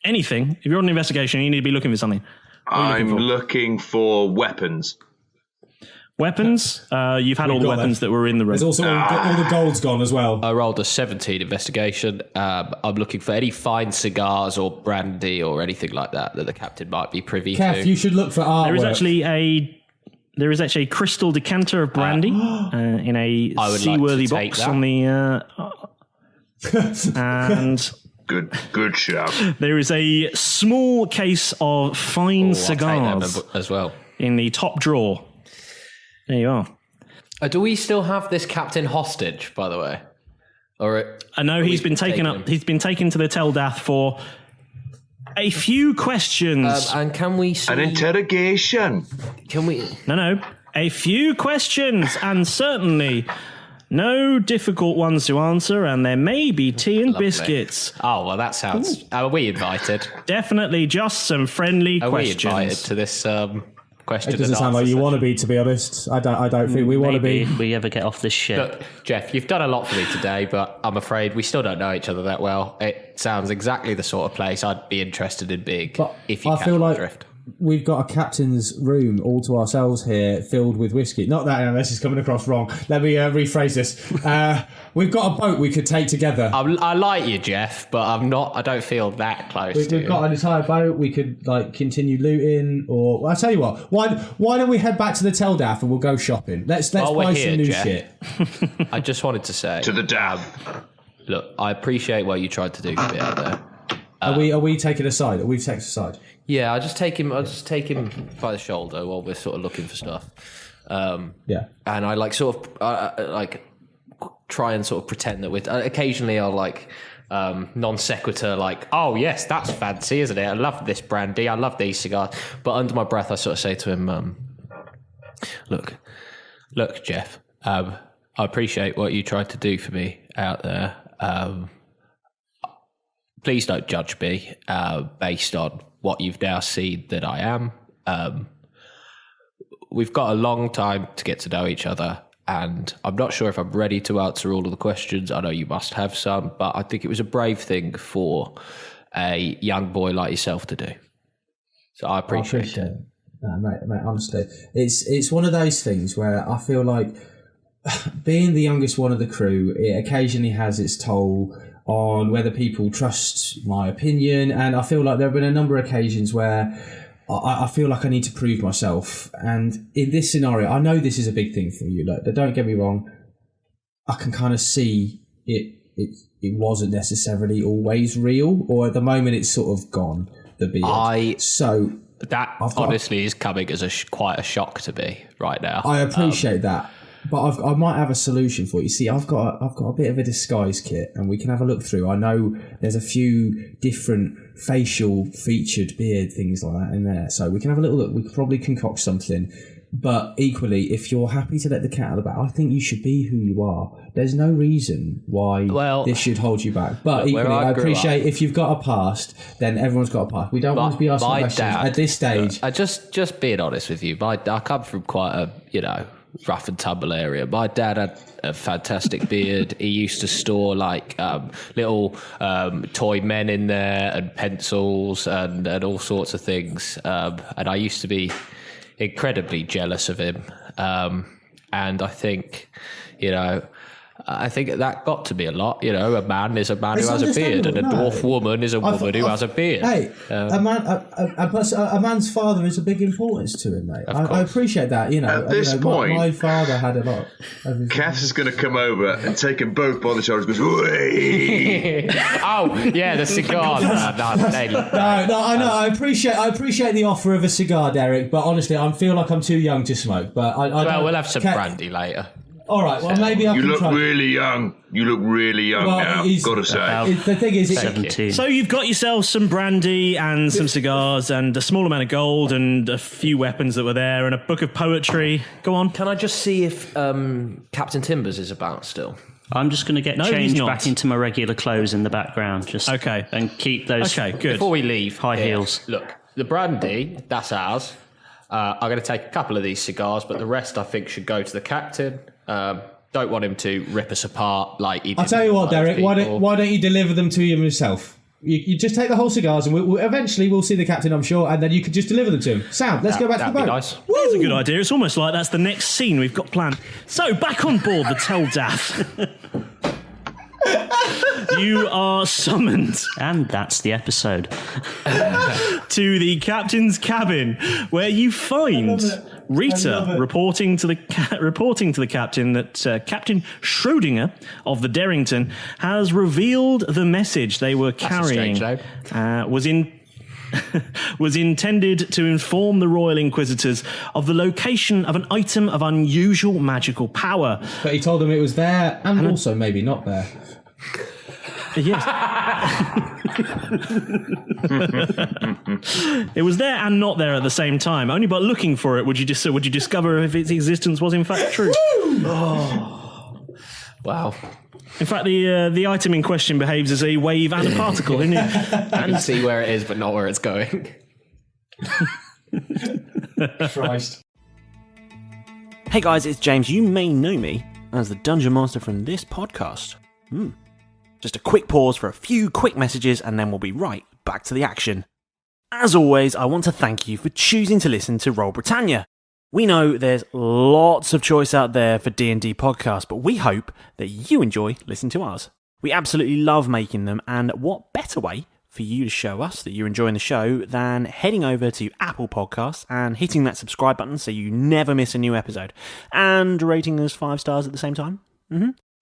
Speaker 1: Anything? If you're on an investigation, you need to be looking for something.
Speaker 5: I'm looking for weapons.
Speaker 1: Weapons? You've had all the weapons that were in the room.
Speaker 4: There's also all the gold's gone as well.
Speaker 3: I rolled a 17 investigation. I'm looking for any fine cigars or brandy or anything like that the captain might be privy to.
Speaker 4: Kev, you should look for artwork.
Speaker 1: There is actually a crystal decanter of brandy in a seaworthy box on the and
Speaker 5: Good shout.
Speaker 1: there is a small case of fine cigars
Speaker 3: as well
Speaker 1: in the top drawer. There you are.
Speaker 3: Do we still have this captain hostage, by the way? Or
Speaker 1: I know he's been taken up. He's been taken to the Tel Dath for a few questions.
Speaker 3: And can we see...
Speaker 5: An interrogation.
Speaker 3: Can we...
Speaker 1: No. A few questions, and certainly no difficult ones to answer, and there may be tea and biscuits.
Speaker 3: Oh, well, that sounds... Are we invited?
Speaker 1: Definitely just some friendly questions.
Speaker 3: Are we invited to this question?
Speaker 4: It doesn't sound like you want to be, to be honest. I don't think we want to be.
Speaker 2: Maybe we ever get off this ship.
Speaker 3: Look, Jeff, you've done a lot for me today, but I'm afraid we still don't know each other that well. It sounds exactly the sort of place I'd be interested in being if you
Speaker 4: I feel like
Speaker 3: drift.
Speaker 4: We've got a captain's room all to ourselves here, filled with whiskey. Not that, unless it's coming across wrong. Let me rephrase this. We've got a boat we could take together.
Speaker 3: I like you, Jeff, but I don't feel that close to you.
Speaker 4: We've got an entire boat. We could continue looting, or well, I'll tell you what. Why don't we head back to the Tel Dath and we'll go shopping? Let's buy some new shit.
Speaker 3: I just wanted to say
Speaker 5: To the dab.
Speaker 3: Look, I appreciate what you tried to do for me out there.
Speaker 4: Are we taking a side? Are we taking a side?
Speaker 3: Yeah, I'll just take him by the shoulder while we're sort of looking for stuff.
Speaker 4: Yeah.
Speaker 3: And I try and sort of pretend that we're... occasionally I'll non sequitur, oh yes, that's fancy, isn't it? I love this brandy, I love these cigars. But under my breath I sort of say to him, look Jeff, I appreciate what you tried to do for me out there. Please don't judge me based on what you've now seen that I am. We've got a long time to get to know each other, and I'm not sure if I'm ready to answer all of the questions. I know you must have some, but I think it was a brave thing for a young boy like yourself to do. So I appreciate it.
Speaker 4: No, mate, honestly. It's one of those things where I feel like being the youngest one of the crew, it occasionally has its toll on whether people trust my opinion, and I feel like there have been a number of occasions where I feel like I need to prove myself. And in this scenario, I know this is a big thing for you. Don't get me wrong. I can kind of see it wasn't necessarily always real, or at the moment it's sort of gone, the beard.
Speaker 3: That honestly is coming as quite a shock to me right now.
Speaker 4: I appreciate that, but I might have a solution for you. See, I've got a bit of a disguise kit, and we can have a look through. I know there's a few different facial featured beard things like that in there, so we can have a little look. We could probably concoct something. But equally, if you're happy to let the cat out of the bag, I think you should be who you are. There's no reason why this should hold you back. But equally, I appreciate if you've got a past, then everyone's got a past. We don't want to be asking questions at this stage.
Speaker 3: Just being honest with you, I come from quite a rough and tumble area. My dad had a fantastic beard. He used to store like little toy men in there and pencils and all sorts of things. And I used to be incredibly jealous of him, and I think that got to be a lot. A man is a man who has a beard, and a dwarf woman is a woman who has a beard.
Speaker 4: Hey, a man's father is a big importance to him, mate. I appreciate that.
Speaker 5: At this point,
Speaker 4: my father had a lot.
Speaker 5: Cass is going to come over and take them both by the shoulders. Goes, "Whee!"
Speaker 3: Oh yeah, the cigar. No,
Speaker 4: I know. I appreciate the offer of a cigar, Derek. But honestly, I feel like I'm too young to smoke. But
Speaker 3: we'll have some brandy later.
Speaker 4: All right, well, maybe I can
Speaker 5: look really young. You look really young now, got to say.
Speaker 4: The thing is...
Speaker 2: 17.
Speaker 1: So you've got yourself some brandy and some cigars and a small amount of gold and a few weapons that were there and a book of poetry. Go on.
Speaker 3: Can I just see if Captain Timbers is about still?
Speaker 2: I'm just going to get changed back into my regular clothes in the background.
Speaker 1: Okay.
Speaker 2: And keep those...
Speaker 1: Okay, good.
Speaker 3: Before we leave...
Speaker 2: High heels.
Speaker 3: Look, the brandy, that's ours. I'm going to take a couple of these cigars, but the rest I think should go to the captain. Don't want him to rip us apart like he did.
Speaker 4: I'll tell you what, Derek. Why don't you deliver them to him yourself? You just take the whole cigars, and eventually we'll see the captain, I'm sure, and then you can just deliver them to him. Sam, let's go back to the boat.
Speaker 3: Nice.
Speaker 1: That's a good idea. It's almost like that's the next scene we've got planned. So back on board the Tel Dath. You are summoned.
Speaker 2: And that's the episode.
Speaker 1: To the captain's cabin, where you find Rita reporting to the captain that Captain Schrodinger of the Derrington has revealed the message they were carrying was intended to inform the Royal Inquisitors of the location of an item of unusual magical power.
Speaker 4: But he told them it was there and also maybe not there.
Speaker 1: Yes. It was there and not there at the same time. Only by looking for it would you discover if its existence was in fact true.
Speaker 3: Oh. Wow.
Speaker 1: In fact, the item in question behaves as a wave and a particle, isn't it?
Speaker 3: I can see where it is, but not where it's going.
Speaker 4: Christ.
Speaker 6: Hey guys, it's James. You may know me as the Dungeon Master from this podcast. Just a quick pause for a few quick messages and then we'll be right back to the action. As always, I want to thank you for choosing to listen to Roll Britannia. We know there's lots of choice out there for D&D podcasts, but we hope that you enjoy listening to ours. We absolutely love making them, and what better way for you to show us that you're enjoying the show than heading over to Apple Podcasts and hitting that subscribe button so you never miss a new episode, and rating us 5 stars at the same time.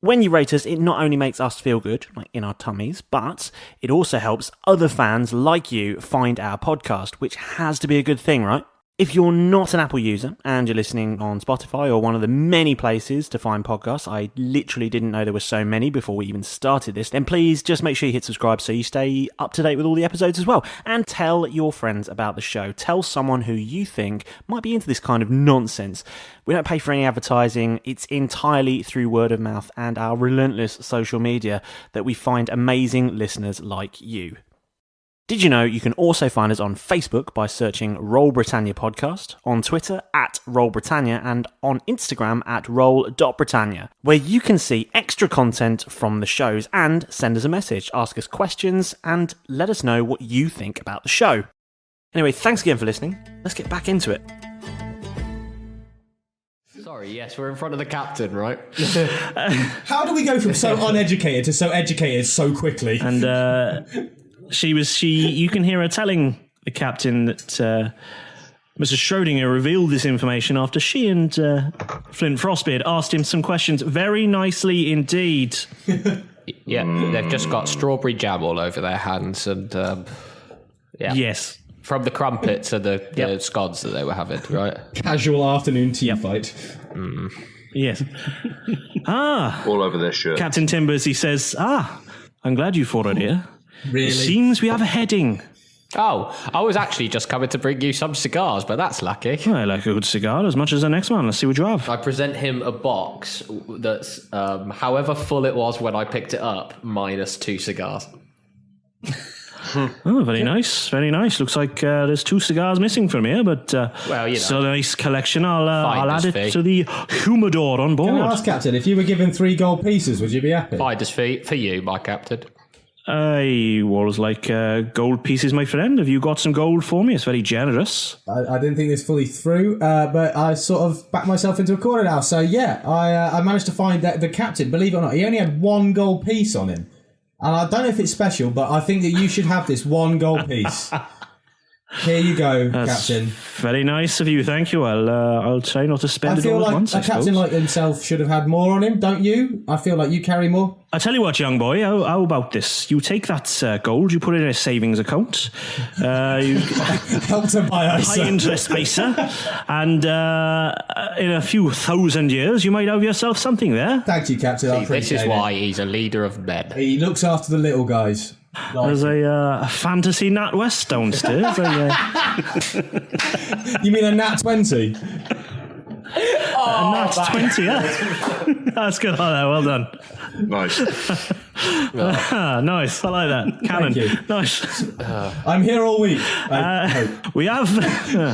Speaker 6: When you rate us, it not only makes us feel good, like in our tummies, but it also helps other fans like you find our podcast, which has to be a good thing, right? If you're not an Apple user and you're listening on Spotify or one of the many places to find podcasts, I literally didn't know there were so many before we even started this, then please just make sure you hit subscribe so you stay up to date with all the episodes as well. And tell your friends about the show. Tell someone who you think might be into this kind of nonsense. We don't pay for any advertising. It's entirely through word of mouth and our relentless social media that we find amazing listeners like you. Did you know you can also find us on Facebook by searching Roll Britannia Podcast, on Twitter @Roll Britannia, and on Instagram @Roll.Britannia, where you can see extra content from the shows and send us a message, ask us questions, and let us know what you think about the show. Anyway, thanks again for listening. Let's get back into it.
Speaker 3: Sorry, yes, we're in front of the captain, right?
Speaker 4: How do we go from so uneducated to so educated so quickly?
Speaker 1: And you can hear her telling the captain that Mr. Schrodinger revealed this information after she and Flint Frostbeard asked him some questions very nicely indeed.
Speaker 3: Yeah, they've just got strawberry jam all over their hands and...
Speaker 1: Yes.
Speaker 3: From the crumpets and the scones that they were having, right?
Speaker 4: Casual afternoon tea fight.
Speaker 1: Yes.
Speaker 5: All over their shirt.
Speaker 1: Captain Timbers, he says, I'm glad you thought it here.
Speaker 4: Really?
Speaker 1: It seems we have a heading.
Speaker 3: Oh, I was actually just coming to bring you some cigars, but that's lucky.
Speaker 1: I like a good cigar as much as the next one. Let's see what you have.
Speaker 3: I present him a box that's however full it was when I picked it up, minus 2 cigars.
Speaker 1: Oh, very nice, very nice. Looks like there's 2 cigars missing from here, but
Speaker 3: well, you know,
Speaker 1: still a nice collection. I'll add it
Speaker 3: fee.
Speaker 1: to the humidor on board.
Speaker 4: Can I ask, Captain, if you were given 3 gold pieces, would you be happy?
Speaker 3: Finder's fee for you, my captain.
Speaker 1: I always like gold pieces, my friend. Have you got some gold for me? It's very generous.
Speaker 4: I didn't think this fully through, but I sort of backed myself into a corner now. So yeah, I managed to find that the captain, believe it or not, he only had 1 gold piece on him. And I don't know if it's special, but I think that you should have this 1 gold piece. Here you go, Captain.
Speaker 1: Very nice of you, thank you. I'll try not to spend it all at once.
Speaker 4: I feel like a captain like himself should have had more on him, don't you? I feel like you carry more.
Speaker 1: I tell you what, young boy, how about this? You take that gold, you put it in a savings account, you
Speaker 4: Help to buy ISA.
Speaker 1: high interest ISA, and in a few thousand years, you might have yourself something there.
Speaker 4: Thank you, Captain. I
Speaker 3: This
Speaker 4: appreciate
Speaker 3: is
Speaker 4: it.
Speaker 3: why he's a leader of men.
Speaker 4: He looks after the little guys.
Speaker 1: There's a fantasy NatWest downstairs.
Speaker 4: You mean a Nat 20?
Speaker 1: Nat 20, yeah. That's good. Well done.
Speaker 5: Nice.
Speaker 1: Nice. I like that. Cannon.
Speaker 4: Thank you.
Speaker 1: Nice.
Speaker 4: I'm here all week.
Speaker 1: We have,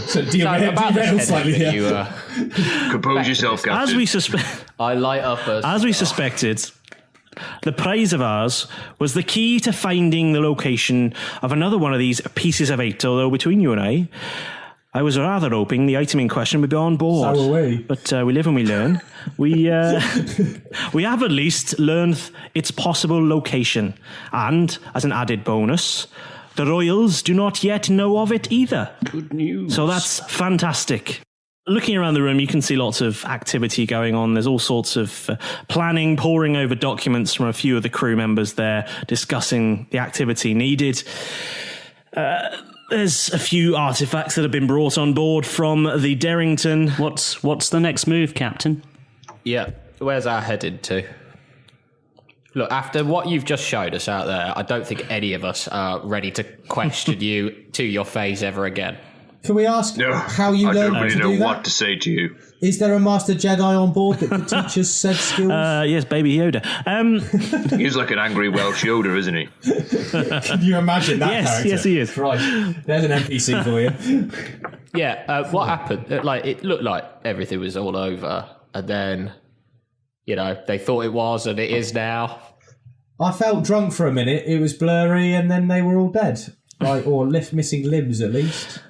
Speaker 4: So derail slightly here.
Speaker 3: You,
Speaker 5: Compose yourself, Captain.
Speaker 3: I light up
Speaker 1: as we suspected, the prize of ours was the key to finding the location of another one of these pieces of 8, although between you and I was rather hoping the item in question would be on board.
Speaker 4: So are we.
Speaker 1: But we live and we learn. We have at least learned its possible location. And, as an added bonus, the Royals do not yet know of it either.
Speaker 2: Good news.
Speaker 1: So that's fantastic. Looking around the room, you can see lots of activity going on. There's all sorts of planning, poring over documents from a few of the crew members there, discussing the activity needed. There's a few artifacts that have been brought on board from the Derrington.
Speaker 2: What's the next move, Captain?
Speaker 3: Yeah, where's our headed to? Look, after what you've just showed us out there, I don't think any of us are ready to question you to your face ever again.
Speaker 4: Can we ask how you
Speaker 5: I
Speaker 4: learned
Speaker 5: don't really
Speaker 4: to
Speaker 5: know
Speaker 4: do that?
Speaker 5: what to say to you.
Speaker 4: Is there a Master Jedi on board that could teach us said skills?
Speaker 1: Yes, Baby Yoda.
Speaker 5: He's like an angry Welsh Yoda, isn't he?
Speaker 4: Can you imagine that character?
Speaker 1: Yes, he is.
Speaker 4: Christ, there's an NPC for you.
Speaker 3: Yeah, what happened? It looked like everything was all over, and then, they thought it was, and it is now.
Speaker 4: I felt drunk for a minute. It was blurry, and then they were all dead, or missing limbs at least.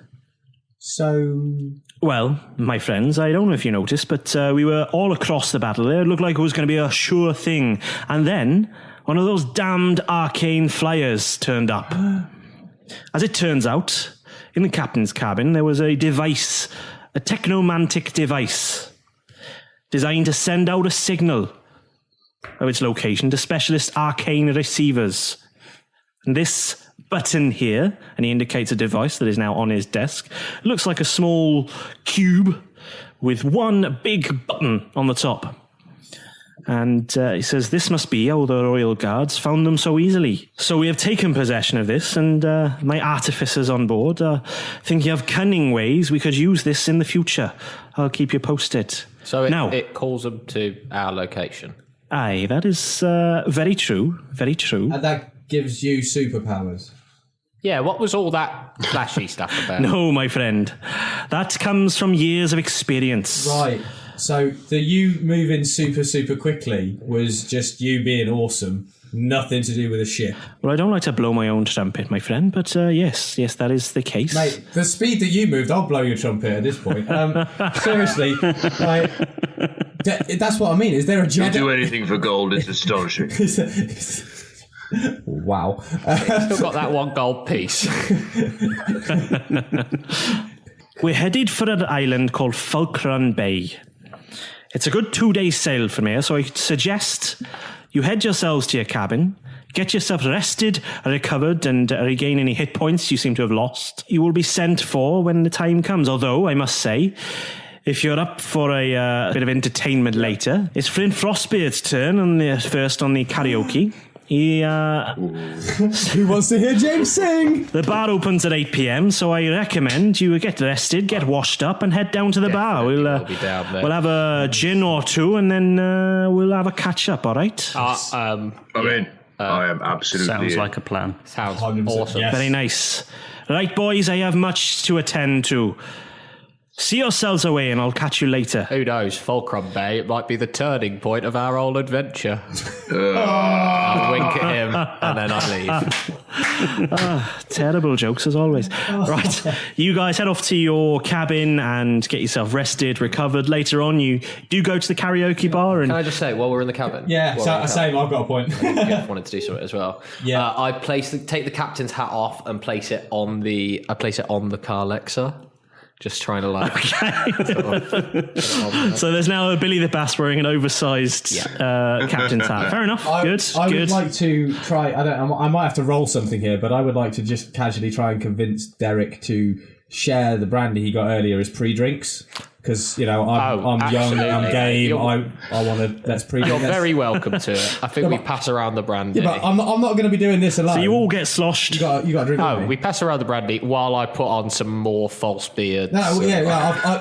Speaker 4: So,
Speaker 1: Well, my friends, I don't know if you noticed, but we were all across the battle there. It looked like it was going to be a sure thing. And then one of those damned arcane flyers turned up. As it turns out, in the captain's cabin, there was a device, a technomantic device, designed to send out a signal of its location to specialist arcane receivers. And this button here, and he indicates a device that is now on his desk, looks like a small cube with one big button on the top. And he says, this must be how the royal guards found them so easily. So we have taken possession of this, and my artificers on board are thinking of cunning ways we could use this in the future. I'll keep you posted.
Speaker 3: So
Speaker 1: it
Speaker 3: calls them to our location.
Speaker 1: Aye, that is very true, very true.
Speaker 4: and that gives you superpowers.
Speaker 3: Yeah, what was all that flashy stuff about?
Speaker 1: No, my friend. That comes from years of experience.
Speaker 4: Right. So the you moving super quickly was just you being awesome. Nothing to do with a ship.
Speaker 1: Well, I don't like to blow my own trumpet, my friend, but yes, that is the case.
Speaker 4: Mate, the speed that you moved, I'll blow your trumpet at this point. Seriously, like, that's what I mean. Is there a
Speaker 5: You
Speaker 4: Jedi?
Speaker 5: do anything for gold, it's astonishing.
Speaker 4: Wow.
Speaker 3: Still got that 1 gold piece.
Speaker 1: We're headed for an island called Falkrun Bay. It's a good 2-day sail from here, so I suggest you head yourselves to your cabin, get yourself rested, recovered, and regain any hit points you seem to have lost, you will be sent for when the time comes. Although, I must say, if you're up for a bit of entertainment later, it's Flint Frostbeard's turn on the karaoke.
Speaker 4: Who wants to hear James sing?
Speaker 1: The bar opens at 8 p.m, so I recommend you get rested, get washed up, and head down to the bar.
Speaker 3: We'll be down there.
Speaker 1: We'll have a gin or two, and then we'll have a catch up. All right?
Speaker 5: I'm in. I am absolutely
Speaker 2: Sounds
Speaker 5: in.
Speaker 2: like a plan.
Speaker 3: Sounds
Speaker 4: 100%,
Speaker 3: awesome.
Speaker 4: yes.
Speaker 1: Very nice. Right, boys, I have much to attend to. See yourselves away, and I'll catch you later.
Speaker 3: Who knows? Fulcrum Bay, it might be the turning point of our whole adventure.
Speaker 5: Oh.
Speaker 3: I'll wink at him, and then I leave.
Speaker 1: Terrible jokes, as always. Right, you guys head off to your cabin and get yourself rested, recovered. Later on, you do go to the karaoke bar. And
Speaker 3: Can I just say, while we're in the cabin?
Speaker 4: Yeah, same. I've got a point.
Speaker 3: Jeff wanted to do something as well.
Speaker 4: Yeah.
Speaker 3: I take the captain's hat off and place it on the Carlexa. Just trying to like.
Speaker 1: So there's now a Billy the Bass wearing an oversized captain's hat. Fair enough. Good.
Speaker 4: I would like to try. I might have to roll something here, but I would like to just casually try and convince Derek to share the brandy he got earlier as pre-drinks. Because, I'm young, I'm game, I want to, let's pre-drink.
Speaker 3: You're very welcome to it. I think we pass around the brandy.
Speaker 4: Yeah, but I'm not going to be doing this alone.
Speaker 1: So you all get sloshed.
Speaker 4: You got to drink with
Speaker 3: Oh,
Speaker 4: me.
Speaker 3: we pass around the brandy while I put on some more false beards.
Speaker 4: No,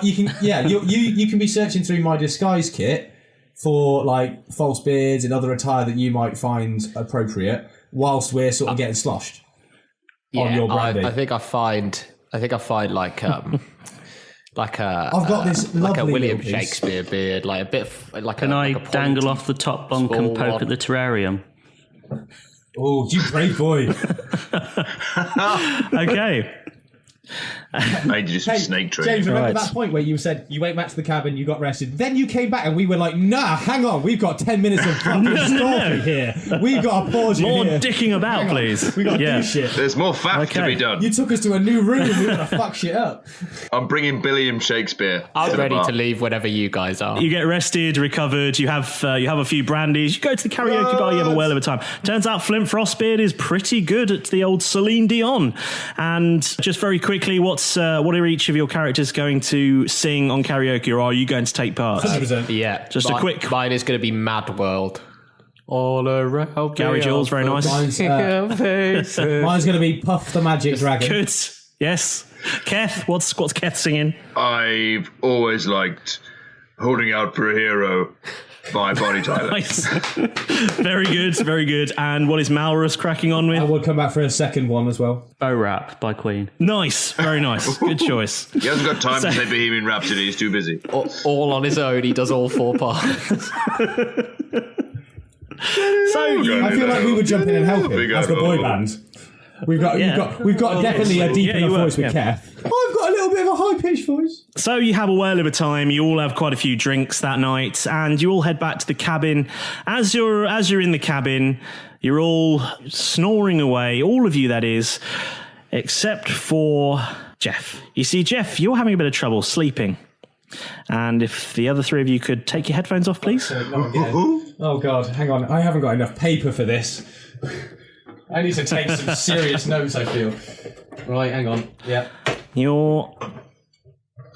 Speaker 4: you can be searching through my disguise kit for like false beards and other attire that you might find appropriate whilst we're sort of getting sloshed on your brandy.
Speaker 3: I think I find like
Speaker 4: I've got this lovely
Speaker 3: like a William
Speaker 4: little piece.
Speaker 3: Shakespeare beard, like a bit like
Speaker 2: Can I
Speaker 3: like a
Speaker 2: dangle
Speaker 3: pointy
Speaker 2: off the top bunk
Speaker 3: small
Speaker 2: and poke
Speaker 3: one.
Speaker 2: at the terrarium?
Speaker 4: Oh, you brave boy.
Speaker 1: Okay.
Speaker 5: I just snake training.
Speaker 4: James, remember
Speaker 1: Right.
Speaker 4: that point where you said you went back to the cabin, you got rested, then you came back and we were like, nah, hang on, we've got 10 minutes of fucking story here. We've got to pause you
Speaker 1: More
Speaker 4: here.
Speaker 1: dicking about,
Speaker 4: Hang on.
Speaker 1: please.
Speaker 4: We got to
Speaker 1: Yeah.
Speaker 4: do shit.
Speaker 5: There's more faff to
Speaker 1: Okay.
Speaker 5: be done.
Speaker 4: You took us to a new room and we were going to fuck shit up.
Speaker 5: I'm bringing William Shakespeare.
Speaker 3: I'm
Speaker 5: the
Speaker 3: ready
Speaker 5: bar.
Speaker 3: to leave whenever you guys are.
Speaker 1: You get rested, recovered. You have a few brandies. You go to the karaoke bar. You have a well of a time. Turns out Flint Frostbeard is pretty good at the old Celine Dion. And just very quickly, what are each of your characters going to sing on karaoke, or are you going to take part?
Speaker 4: 100%.
Speaker 3: Yeah,
Speaker 1: Just a quick-
Speaker 3: Mine is going to be Mad World. All around.
Speaker 1: Gary Jules, very nice.
Speaker 4: Mine's going to be Puff the Magic Dragon.
Speaker 1: Good. Yes. Keth, what's Keth singing?
Speaker 5: I've always liked Holding Out for a Hero by Bonnie Tyler.
Speaker 1: Nice. Very good, very good. And what is Malrus cracking on
Speaker 4: I
Speaker 1: with?
Speaker 4: will come back for a second one as well.
Speaker 2: Bow Rap by Queen.
Speaker 1: Nice, very nice. Good choice.
Speaker 5: He hasn't got time to say Bohemian Rhapsody, he's too busy.
Speaker 3: all on his own. He does all four parts.
Speaker 1: So you,
Speaker 4: I feel like we were jumping in and helping
Speaker 5: Big
Speaker 4: as the boy
Speaker 5: old-
Speaker 4: band. We've got definitely a deep
Speaker 1: Yeah,
Speaker 4: enough
Speaker 1: you were,
Speaker 4: voice with
Speaker 1: yeah.
Speaker 4: Keth. I've got a little bit of a high pitched voice.
Speaker 1: So you have a whale of a time. You all have quite a few drinks that night, and you all head back to the cabin. As you're in the cabin, you're all snoring away. All of you, that is, except for Jeff. You see, Jeff, you're having a bit of trouble sleeping. And if the other three of you could take your headphones off, please.
Speaker 4: Oh God, hang on. I haven't got enough paper for this. I need to take some serious notes, I feel. Right, hang on. Yeah.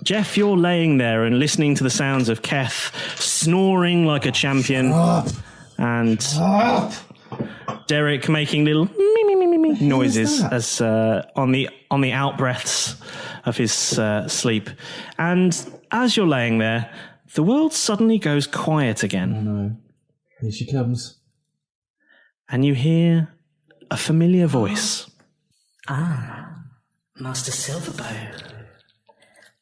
Speaker 1: Jeff, you're laying there and listening to the sounds of Keth snoring like a champion, and Derek making little me noises as on the out breaths of his sleep. And as you're laying there, the world suddenly goes quiet again.
Speaker 4: No. Here she comes.
Speaker 1: And you hear a familiar voice.
Speaker 7: Master Silverbow,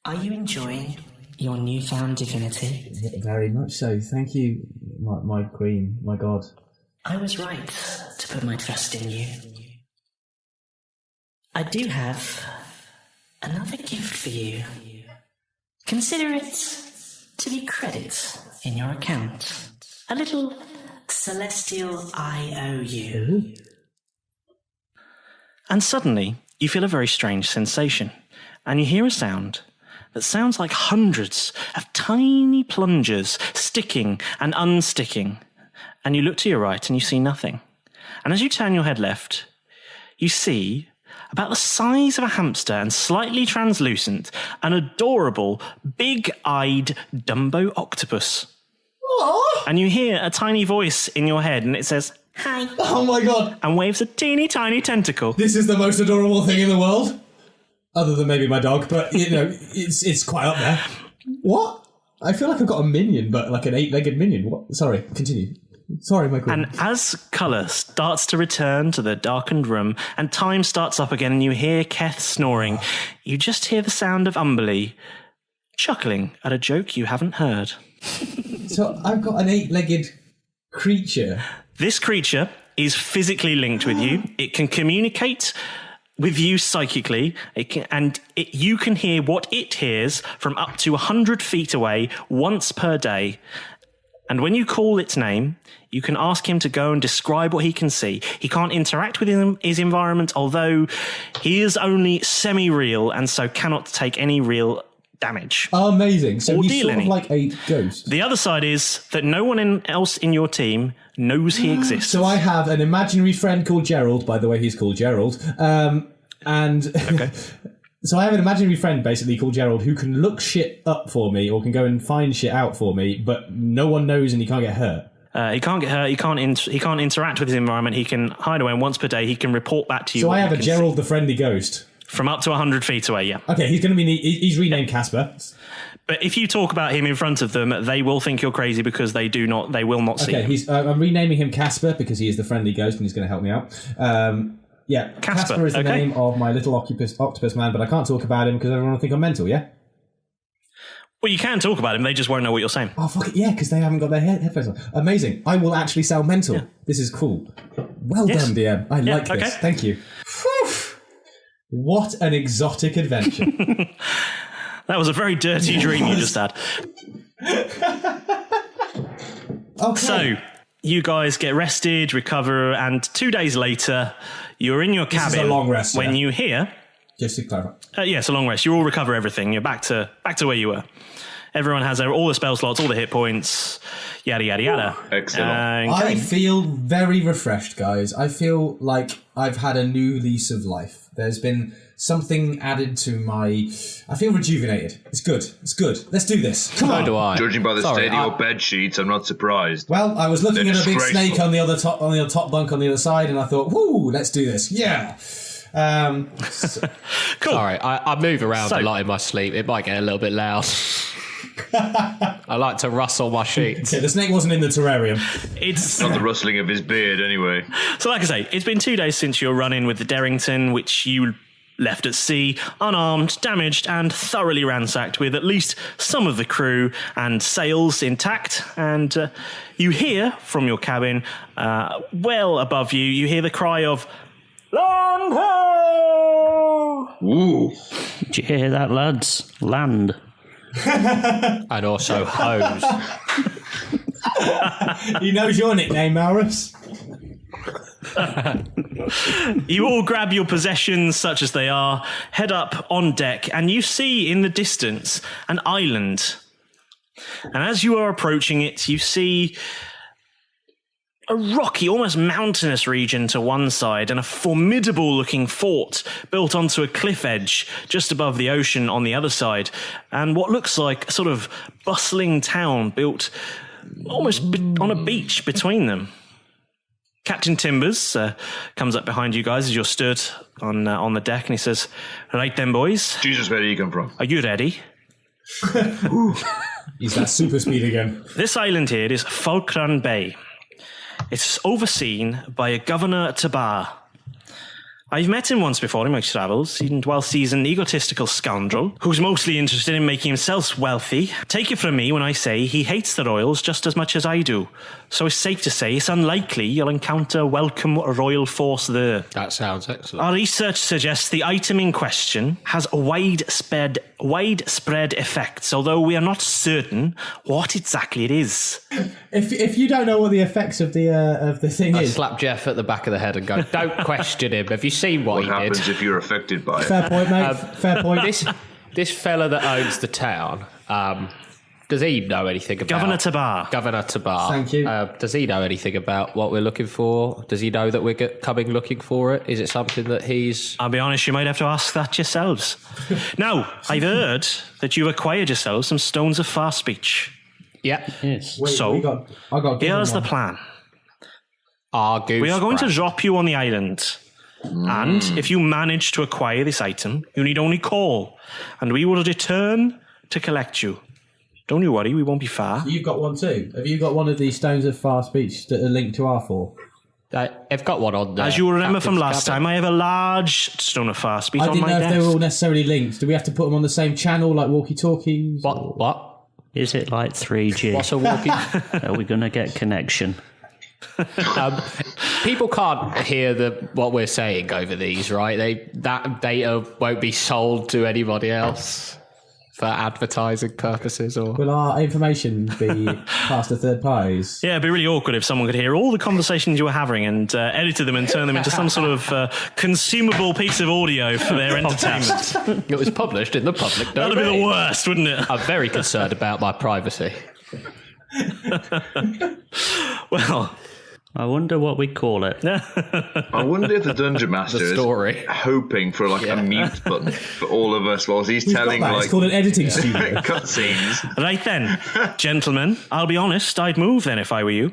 Speaker 7: are you enjoying your newfound divinity?
Speaker 4: Very much so. Thank you, my queen, my god.
Speaker 7: I was right to put my trust in you. I do have another gift for you. Consider it to be credit in your account. A little celestial IOU.
Speaker 1: And suddenly, you feel a very strange sensation, and you hear a sound that sounds like hundreds of tiny plungers sticking and unsticking. And you look to your right and you see nothing. And as you turn your head left, you see, about the size of a hamster and slightly translucent, an adorable, big-eyed Dumbo octopus.
Speaker 4: Aww.
Speaker 1: And you hear a tiny voice in your head, and it says, "Hi."
Speaker 4: Oh my god.
Speaker 1: And waves a teeny tiny tentacle.
Speaker 4: This is the most adorable thing in the world. Other than maybe my dog, but, it's quite up there. What? I feel like I've got a minion, but like an 8-legged minion. What? Sorry, continue. Sorry, my queen.
Speaker 1: And as colour starts to return to the darkened room and time starts up again and you hear Keth snoring, you just hear the sound of Umberlee chuckling at a joke you haven't heard.
Speaker 4: So I've got an 8-legged creature.
Speaker 1: This creature is physically linked with you. It can communicate with you psychically, you can hear what it hears from up to 100 feet away once per day. And when you call its name, you can ask him to go and describe what he can see. He can't interact with his environment, although he is only semi-real and so cannot take any real damage.
Speaker 4: Amazing. So
Speaker 1: or
Speaker 4: he's
Speaker 1: deal
Speaker 4: sort of
Speaker 1: any.
Speaker 4: like a ghost.
Speaker 1: The other side is that no one else in your team knows he exists.
Speaker 4: So I have an imaginary friend called Gerald. By the way, he's called Gerald.
Speaker 1: Okay.
Speaker 4: So I have an imaginary friend basically called Gerald who can look shit up for me or can go and find shit out for me, but no one knows and he can't get hurt.
Speaker 1: He can't get hurt. He can't interact with his environment. He can hide away, and once per day he can report back to you.
Speaker 4: So I have a
Speaker 1: can
Speaker 4: Gerald
Speaker 1: see.
Speaker 4: the friendly ghost.
Speaker 1: From up to 100 feet away, yeah.
Speaker 4: Okay, he's going to be. He's renamed Casper.
Speaker 1: But if you talk about him in front of them, they will think you're crazy because they will not see him.
Speaker 4: I'm renaming him Casper because he is the friendly ghost and he's going to help me out. Yeah, Casper is the name of my little octopus man, but I can't talk about him because everyone will think I'm mental, yeah?
Speaker 1: Well, you can talk about him, they just won't know what you're saying.
Speaker 4: Oh, fuck it, yeah, because they haven't got their headphones on. Amazing. I will actually sound mental. Yeah. This is cool. Well done, DM. I like this.
Speaker 1: Okay.
Speaker 4: Thank you. Whew. What an exotic adventure.
Speaker 1: That was a very dirty dream you just had.
Speaker 4: Okay.
Speaker 1: So, you guys get rested, recover, and 2 days later, you're in your cabin.
Speaker 4: This is a long rest,
Speaker 1: when you hear...
Speaker 4: Just to clarify.
Speaker 1: Yes, a long rest. You all recover everything. You're back to where you were. Everyone has all the spell slots, all the hit points, yada, yada, yada.
Speaker 5: Excellent.
Speaker 4: I feel very refreshed, guys. I feel like I've had a new lease of life. There's been something added to my... I feel rejuvenated. It's good. It's good. Let's do this. Come on.
Speaker 3: So do I.
Speaker 5: Judging by the state of your bed sheets, I'm not surprised.
Speaker 4: Well, I was looking
Speaker 5: They're
Speaker 4: at a big
Speaker 5: disgraceful.
Speaker 4: snake on the top bunk on the other side, and I thought, woo, let's do this. Yeah.
Speaker 1: Cool.
Speaker 3: Sorry, I move around a lot in my sleep. It might get a little bit loud. I like to rustle my sheets.
Speaker 4: Yeah, the snake wasn't in the terrarium.
Speaker 1: It's
Speaker 5: Not the rustling of his beard, anyway.
Speaker 1: So like I say, it's been 2 days since your run-in with the Derrington, which you left at sea, unarmed, damaged, and thoroughly ransacked, with at least some of the crew and sails intact. And you hear from your cabin, well above you, you hear the cry of, "Land ho!"
Speaker 5: Ooh.
Speaker 2: Did you hear that, lads? Land.
Speaker 3: And also hose.
Speaker 4: He knows your nickname, Malrus.
Speaker 1: You all grab your possessions, such as they are, head up on deck, and you see in the distance an island. And as you are approaching it, you see a rocky, almost mountainous region to one side and a formidable-looking fort built onto a cliff edge just above the ocean on the other side, and what looks like a sort of bustling town built almost on a beach between them. Captain Timbers comes up behind you guys as you're stood on the deck, and he says, "Right then, boys.
Speaker 5: Jesus, where do you come from?
Speaker 1: Are you ready?"
Speaker 4: He's that super speed again.
Speaker 1: This island here is Falkland Bay. It's overseen by a Governor Tabar. I've met him once before in my travels, and whilst he's an egotistical scoundrel who's mostly interested in making himself wealthy, take it from me when I say he hates the royals just as much as I do. So it's safe to say it's unlikely you'll encounter a welcome royal force there.
Speaker 3: That sounds excellent.
Speaker 1: Our research suggests the item in question has widespread effects, although we are not certain what exactly it is.
Speaker 4: If you don't know what the effects of the thing
Speaker 3: I
Speaker 4: is,
Speaker 3: slap Jeff at the back of the head and go, "Don't question him. Have you seen what
Speaker 5: What
Speaker 3: he
Speaker 5: happens
Speaker 3: did?"
Speaker 5: if you're affected by it?
Speaker 4: fair point, mate. Fair point.
Speaker 3: This fella that owns the town, Does he know anything about...
Speaker 1: Governor Tabar.
Speaker 3: Governor Tabar.
Speaker 4: Thank you.
Speaker 3: Does he know anything about what we're looking for? Does he know that we're coming looking for it? Is it something that he's...
Speaker 1: I'll be honest, you might have to ask that yourselves. Now, I've heard that you acquired yourselves some stones of far speech.
Speaker 3: Yeah.
Speaker 2: Yes.
Speaker 1: So,
Speaker 4: I got
Speaker 1: here's the plan.
Speaker 3: Our goose
Speaker 1: We are going to
Speaker 3: brand.
Speaker 1: drop you on the island. And if you manage to acquire this item, you need only call, and we will return to collect you. Don't you worry, we won't be far.
Speaker 4: You've got one too. Have you got one of these stones of far speech that are linked to R4?
Speaker 3: I've got one on there.
Speaker 1: As you will remember from
Speaker 3: Captain's
Speaker 1: last
Speaker 3: cabin.
Speaker 1: time, I have a large stone of far speech
Speaker 4: I
Speaker 1: on
Speaker 4: didn't
Speaker 1: my
Speaker 4: know if they were all
Speaker 1: desk.
Speaker 4: necessarily linked. Do we have to put them on the same channel, like walkie-talkies?
Speaker 3: What?
Speaker 2: Is it like 3G?
Speaker 3: What's a walkie?
Speaker 2: Are we going to get connection?
Speaker 3: People can't hear what we're saying over these, right? That data won't be sold to anybody else for advertising purposes, or
Speaker 4: Will our information be passed to third parties?
Speaker 1: Yeah, it'd be really awkward if someone could hear all the conversations you were having and edited them and turned them into some sort of consumable piece of audio for their entertainment.
Speaker 3: it was published in the public domain.
Speaker 1: That'd be the worst, wouldn't it?
Speaker 3: I'm very concerned about my privacy.
Speaker 1: Well,
Speaker 2: I wonder what we call it.
Speaker 5: I wonder if the Dungeon Master
Speaker 3: The story.
Speaker 5: is hoping for like a mute button for all of us whilst he's
Speaker 4: We've got
Speaker 5: telling
Speaker 4: that.
Speaker 5: like
Speaker 4: It's called an editing studio.
Speaker 5: cutscenes.
Speaker 1: right then, gentlemen, I'll be honest, I'd move then if I were you.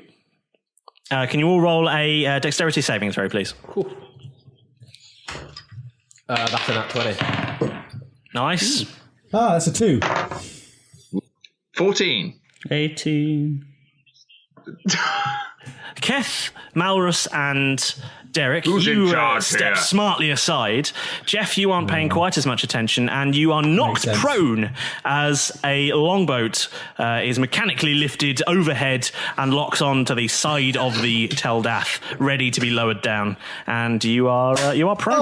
Speaker 1: Can you all roll a dexterity saving throw, please?
Speaker 3: That's an at 20.
Speaker 1: Nice.
Speaker 4: That's a 2.
Speaker 5: 14.
Speaker 2: 18.
Speaker 1: Keth, Malrus, and Derek,
Speaker 5: Who's in
Speaker 1: you
Speaker 5: charge
Speaker 1: step
Speaker 5: here?
Speaker 1: smartly aside. Jeff, you aren't paying quite as much attention, and you are knocked
Speaker 4: Makes sense.
Speaker 1: prone as a longboat is mechanically lifted overhead and locks onto the side of the Tel Dath, ready to be lowered down. And you are prone.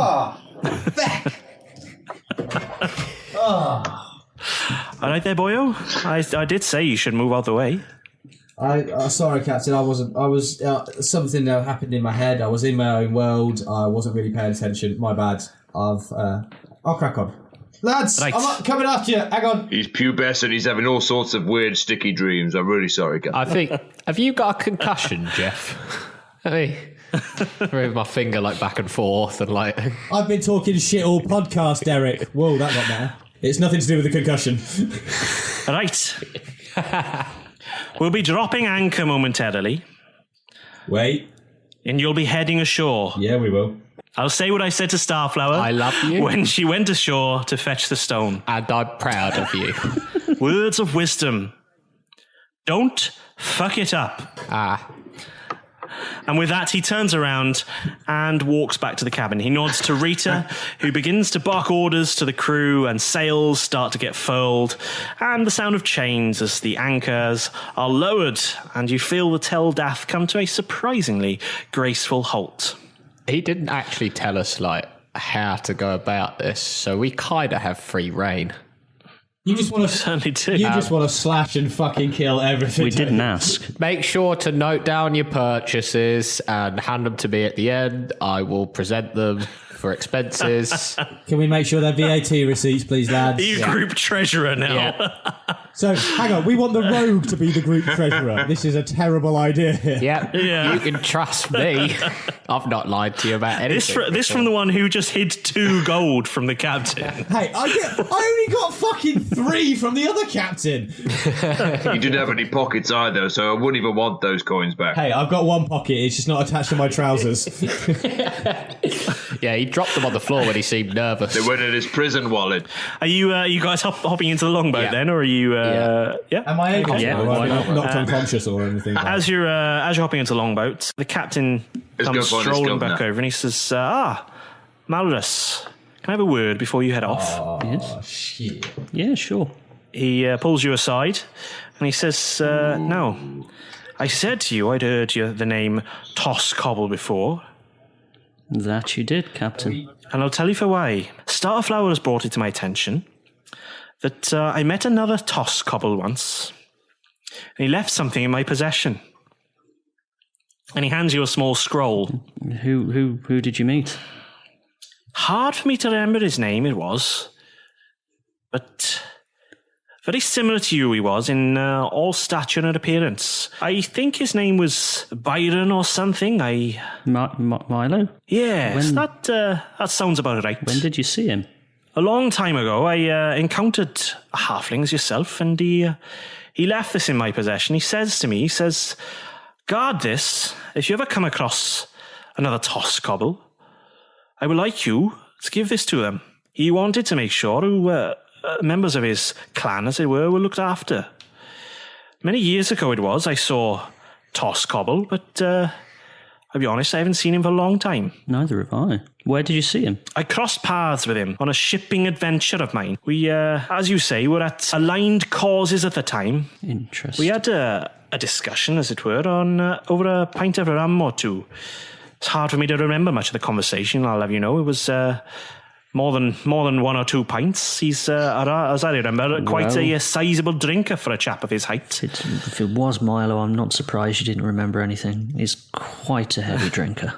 Speaker 1: All right there, boyo. I did say you should move out the way.
Speaker 4: Sorry, Captain. I was something happened in my head. I was in my own world. I wasn't really paying attention. My bad. I'll crack on. Lads,
Speaker 1: Right.
Speaker 4: I'm coming after you. Hang on.
Speaker 5: He's pubescent. He's having all sorts of weird, sticky dreams. I'm really sorry, guys.
Speaker 3: I think. Have you got a concussion, Jeff? Hey, move my finger like back and forth and like.
Speaker 4: I've been talking shit all podcast, Derek. Whoa, that got better. It's nothing to do with the concussion.
Speaker 1: Right. We'll be dropping anchor momentarily,
Speaker 4: Wait.
Speaker 1: and you'll be heading ashore.
Speaker 4: Yeah, we will.
Speaker 1: I'll say what I said to Starflower.
Speaker 3: I love you.
Speaker 1: When she went ashore to fetch the stone.
Speaker 3: And I'm proud of you.
Speaker 1: Words of wisdom. Don't fuck it up. And with that, he turns around and walks back to the cabin. He nods to Rita, who begins to bark orders to the crew, and sails start to get furled, and the sound of chains as the anchors are lowered, and you feel the Tel Dath come to a surprisingly graceful halt.
Speaker 3: He didn't actually tell us like how to go about this, so we kind of have free reign.
Speaker 4: You just want to.
Speaker 1: Certainly do.
Speaker 4: You just want to slash and fucking kill everything.
Speaker 2: We
Speaker 4: don't
Speaker 2: didn't
Speaker 4: you?
Speaker 2: ask.
Speaker 3: Make sure to note down your purchases and hand them to me at the end. I will present them for expenses.
Speaker 4: Can we make sure they're VAT receipts, please, lads?
Speaker 1: Are you group treasurer now?
Speaker 3: Yeah.
Speaker 4: So, hang on. We want the rogue to be the group treasurer. This is a terrible idea.
Speaker 3: Yep.
Speaker 1: Yeah.
Speaker 3: You can trust me. I've not lied to you about anything.
Speaker 1: This from the one who just hid 2 gold from the captain.
Speaker 4: Hey, I only got fucking 3 from the other captain.
Speaker 5: You didn't have any pockets either, so I wouldn't even want those coins back.
Speaker 4: Hey, I've got 1 pocket. It's just not attached to my trousers.
Speaker 3: Yeah, he dropped them on the floor when he seemed nervous.
Speaker 5: They went in his prison wallet.
Speaker 1: Are you guys hopping into the longboat
Speaker 3: Yeah.
Speaker 1: then, or are you? Yeah.
Speaker 4: Am I able to?
Speaker 1: Yeah,
Speaker 4: Or
Speaker 1: why
Speaker 4: am I
Speaker 1: not?
Speaker 4: knocked unconscious or anything? Like
Speaker 1: As you're hopping into the longboat, the captain
Speaker 5: Let's
Speaker 1: comes
Speaker 5: go find this
Speaker 1: strolling back
Speaker 5: governor.
Speaker 1: over, and he says, Malrus, can I have a word before you head off?
Speaker 4: Oh, shit.
Speaker 2: Yeah, sure.
Speaker 1: He pulls you aside, and he says, no. I said to you I'd heard the name Tosscoble before,
Speaker 2: That you did, Captain.
Speaker 1: and I'll tell you for why. Starflower has brought it to my attention that I met another Tosscoble once, and he left something in my possession. And he hands you a small scroll.
Speaker 2: Who did you meet?
Speaker 1: Hard for me to remember his name, it was. But Very similar to you he was in all stature and appearance. I think his name was Byron or something.
Speaker 2: Milo?
Speaker 1: Yes, that sounds about right.
Speaker 2: When did you see him?
Speaker 1: A long time ago, I encountered a halfling as yourself, and he left this in my possession. He says to me, guard this. If you ever come across another Tosscoble, I would like you to give this to them. He wanted to make sure who members of his clan, as they were looked after. Many years ago it was, I saw Tosscoble, but I'll be honest, I haven't seen him for a long time.
Speaker 2: Neither have I. Where did you see him?
Speaker 1: I crossed paths with him on a shipping adventure of mine. We, as you say, were at aligned causes at the time.
Speaker 2: Interesting.
Speaker 1: We had a discussion, as it were, on over a pint of rum or two. It's hard for me to remember much of the conversation, I'll have you know. It was more than 1 or 2 pints. He's, as I remember, quite a sizable drinker for a chap of his height.
Speaker 2: If it was Milo, I'm not surprised you didn't remember anything. He's quite a heavy drinker.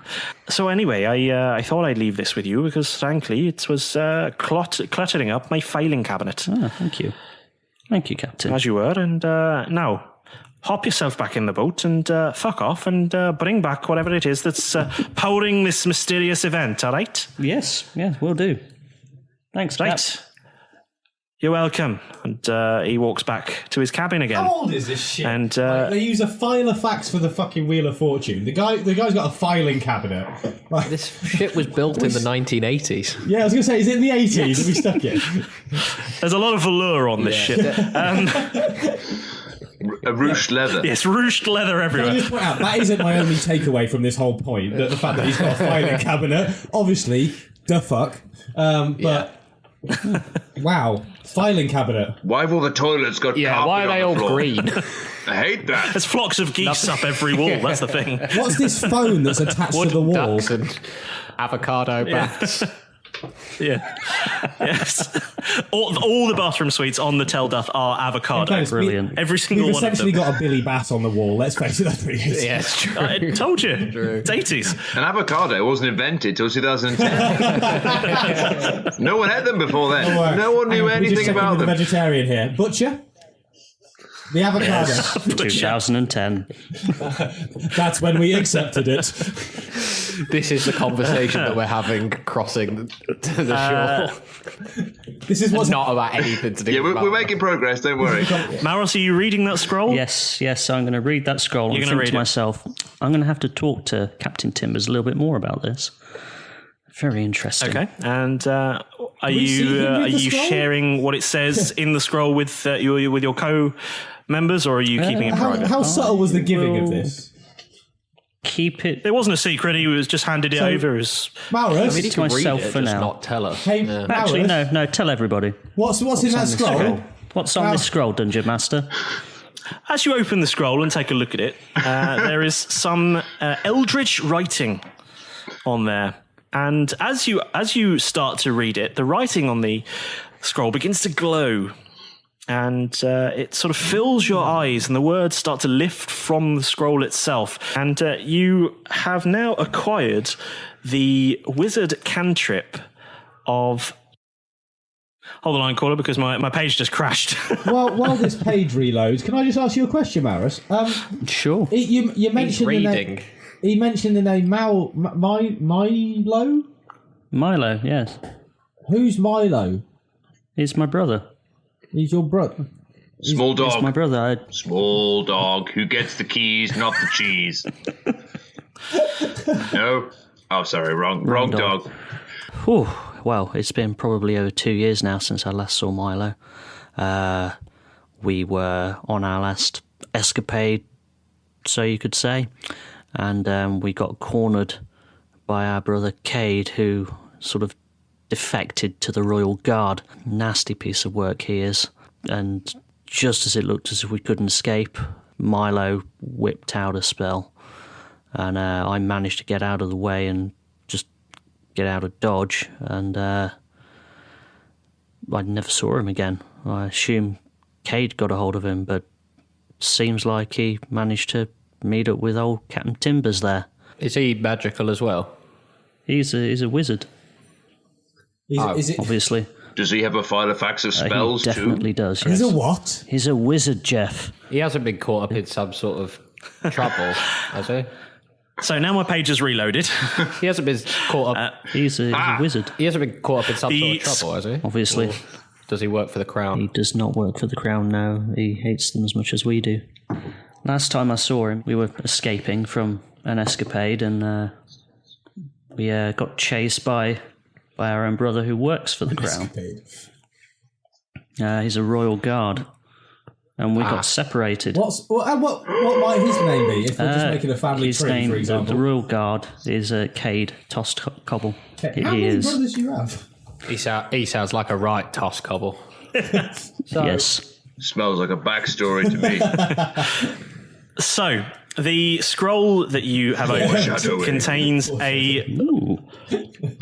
Speaker 1: So anyway, I thought I'd leave this with you because, frankly, it was cluttering up my filing cabinet.
Speaker 2: Oh, thank you. Thank you, Captain.
Speaker 1: As you were, and now, hop yourself back in the boat and fuck off and bring back whatever it is that's powering this mysterious event, all right?
Speaker 2: Yes, will do. Thanks,
Speaker 1: Right.
Speaker 2: Cap.
Speaker 1: You're welcome. And he walks back to his cabin again.
Speaker 4: How old is this shit?
Speaker 1: And
Speaker 4: they use a file of facts for the fucking Wheel of Fortune. The guy's got a filing cabinet. Like,
Speaker 3: This shit was built in the 1980s.
Speaker 4: yeah, I was going to say, is it in the 80s that we stuck it?
Speaker 1: there's a lot of velour on this shit.
Speaker 5: A ruched leather.
Speaker 1: Yes, ruched leather
Speaker 4: Can I
Speaker 1: everywhere.
Speaker 4: just point out, that isn't my only takeaway from this whole point, that the fact that he's got a filing cabinet, obviously, the fuck. But, wow, filing cabinet.
Speaker 5: Why have all the toilets got
Speaker 3: Yeah,
Speaker 5: carpet
Speaker 3: why are they
Speaker 5: on
Speaker 3: all
Speaker 5: the floor?
Speaker 3: green?
Speaker 5: I hate that.
Speaker 1: There's flocks of geese up every wall, that's the thing.
Speaker 4: What's this phone that's attached to the wall?
Speaker 3: Ducks and avocado bats.
Speaker 1: Yeah. Yes. All the bathroom suites on the Tel Dath are avocado.
Speaker 4: fairness,
Speaker 2: Brilliant.
Speaker 1: Every single
Speaker 4: We've
Speaker 1: one of them.
Speaker 4: essentially got a Billy Bat on the wall, let's face it, that's pretty easy.
Speaker 3: Yeah, it's true.
Speaker 1: I told you. It's 80s.
Speaker 5: An avocado wasn't invented till 2010. No one had them before then.
Speaker 4: Don't worry.
Speaker 5: No one
Speaker 4: Hang
Speaker 5: knew
Speaker 4: on, we're just
Speaker 5: anything
Speaker 4: checking
Speaker 5: about
Speaker 4: with
Speaker 5: them.
Speaker 4: the vegetarian here. Butcher? The avocado.
Speaker 2: 2010.
Speaker 4: That's when we accepted it.
Speaker 3: This is the conversation that we're having crossing the shore.
Speaker 4: This is what's
Speaker 3: Not about anything to do
Speaker 5: Yeah,
Speaker 3: with
Speaker 5: we're making progress, don't worry.
Speaker 1: Malrus, are you reading that scroll?
Speaker 2: Yes, I'm going to read that scroll and
Speaker 1: You're
Speaker 2: think
Speaker 1: gonna
Speaker 2: to
Speaker 1: read it.
Speaker 2: myself, I'm going to have to talk to Captain Timbers a little bit more about this. Very interesting.
Speaker 1: Okay. And are
Speaker 4: we see
Speaker 1: you
Speaker 4: him read the scroll?
Speaker 1: sharing what it says in the scroll with your co-members, or are you keeping it private?
Speaker 4: how subtle was the giving of this?
Speaker 2: Keep it
Speaker 1: It wasn't a secret. He was just handed it over. It was,
Speaker 4: Malrus?
Speaker 2: to myself for
Speaker 3: just
Speaker 2: now.
Speaker 3: not tell us.
Speaker 4: Hey,
Speaker 2: Actually,
Speaker 4: Malrus,
Speaker 2: no, tell everybody.
Speaker 4: What's in that scroll?
Speaker 2: What's on this scroll, Dungeon Master?
Speaker 1: as you open the scroll and take a look at it, there is some eldritch writing on there. And as you start to read it, the writing on the scroll begins to glow. And it sort of fills your eyes, and the words start to lift from the scroll itself. And you have now acquired the wizard cantrip of... Hold the line, caller, because my page just crashed.
Speaker 4: While this page reloads, can I just ask you a question, Malrus?
Speaker 2: Sure.
Speaker 4: You mentioned the
Speaker 3: reading.
Speaker 4: name. He mentioned the name Milo.
Speaker 2: Milo, yes.
Speaker 4: Who's Milo?
Speaker 2: He's my brother.
Speaker 4: He's your brother.
Speaker 5: Small
Speaker 2: He's my
Speaker 5: dog.
Speaker 2: brother.
Speaker 5: Small dog. Who gets the keys, not the cheese? No? Oh, sorry. Wrong dog.
Speaker 2: Whew. Well, it's been probably over 2 years now since I last saw Milo. We were on our last escapade, so you could say, and we got cornered by our brother Cade, who sort of defected to the Royal Guard. Nasty piece of work he is. And just as it looked as if we couldn't escape, Milo whipped out a spell, and I managed to get out of the way and just get out of dodge, and I never saw him again. I assume Cade got a hold of him, but seems like he managed to meet up with old Captain Timbers there.
Speaker 3: Is he magical as well?
Speaker 2: He's a wizard,
Speaker 4: Is it?
Speaker 2: obviously.
Speaker 5: Does he have a Filofax of spells
Speaker 2: he definitely
Speaker 5: too?
Speaker 2: does, yes.
Speaker 4: He's a what?
Speaker 2: He's a wizard, Jeff.
Speaker 3: He hasn't been caught up in some sort of trouble, has he?
Speaker 1: So now my page is reloaded.
Speaker 3: He hasn't been caught up.
Speaker 2: He's a wizard,
Speaker 3: He hasn't been caught up in some sort of trouble, has he?
Speaker 2: obviously.
Speaker 3: Or does he work for the crown?
Speaker 2: He does not work for the crown now. He hates them as much as we do. Last time I saw him, we were escaping from an escapade, and we got chased by our own brother who works for the crown. He's a royal guard, and we got separated.
Speaker 4: What might his name be if we're just making a family
Speaker 2: His
Speaker 4: tree,
Speaker 2: name,
Speaker 4: for example?
Speaker 2: the royal guard, is Cade Tosscoble.
Speaker 4: How many brothers do you have?
Speaker 3: He sounds like a right Tosscoble.
Speaker 2: Yes.
Speaker 5: Smells like a backstory to me.
Speaker 1: So, the scroll that you have opened contains a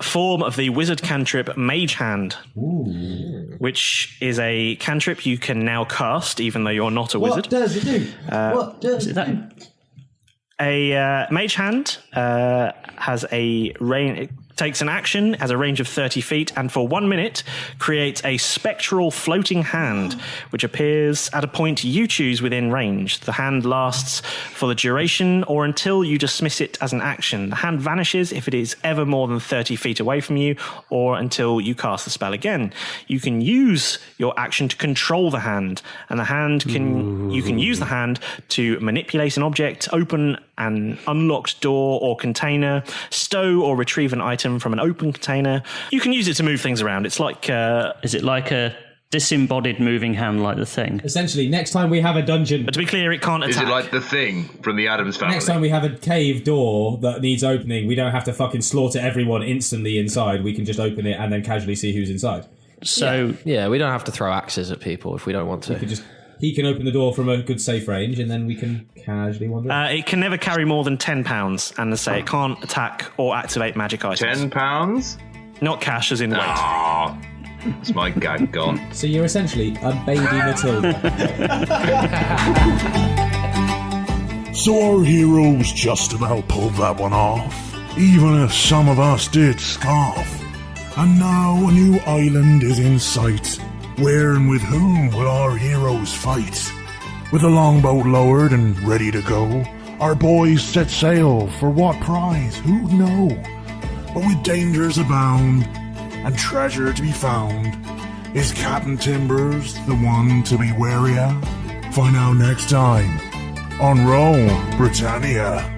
Speaker 1: form of the wizard cantrip Mage Hand, which is a cantrip you can now cast, even though you're not a wizard.
Speaker 4: What does it do? What does it do?
Speaker 1: A Mage Hand has a range. It takes an action, has a range of 30 feet, and for 1 minute creates a spectral floating hand, which appears at a point you choose within range. The hand lasts for the duration or until you dismiss it as an action. The hand vanishes if it is ever more than 30 feet away from you, or until you cast the spell again. You can use your action to control the hand, and you can use the hand to manipulate an object, open an unlocked door or container, stow or retrieve an item from an open container. You can use it to move things around. It's like...
Speaker 2: Is it like a disembodied moving hand like the Thing?
Speaker 4: Essentially, next time we have a dungeon...
Speaker 1: But to be clear, it can't attack.
Speaker 5: Is it like the Thing from the Addams Family?
Speaker 4: Next time we have a cave door that needs opening, we don't have to fucking slaughter everyone instantly inside. We can just open it and then casually see who's inside.
Speaker 2: So...
Speaker 3: Yeah, we don't have to throw axes at people if we don't want to.
Speaker 4: He can open the door from a good safe range, and then we can casually wander in.
Speaker 1: It can never carry more than 10 pounds, and as I say, it can't attack or activate magic items.
Speaker 5: 10 pounds?
Speaker 1: Not cash, as in weight.
Speaker 5: Ah, it's my gag gone.
Speaker 4: So you're essentially a baby Matilda.
Speaker 8: So our heroes just about pulled that one off, even if some of us did scoff. And now a new island is in sight. Where and with whom will our heroes fight? With a longboat lowered and ready to go, our boys set sail for what prize, who'd know? But with dangers abound and treasure to be found, is Captain Timbers the one to be wary of? Find out next time on Roll Britannia.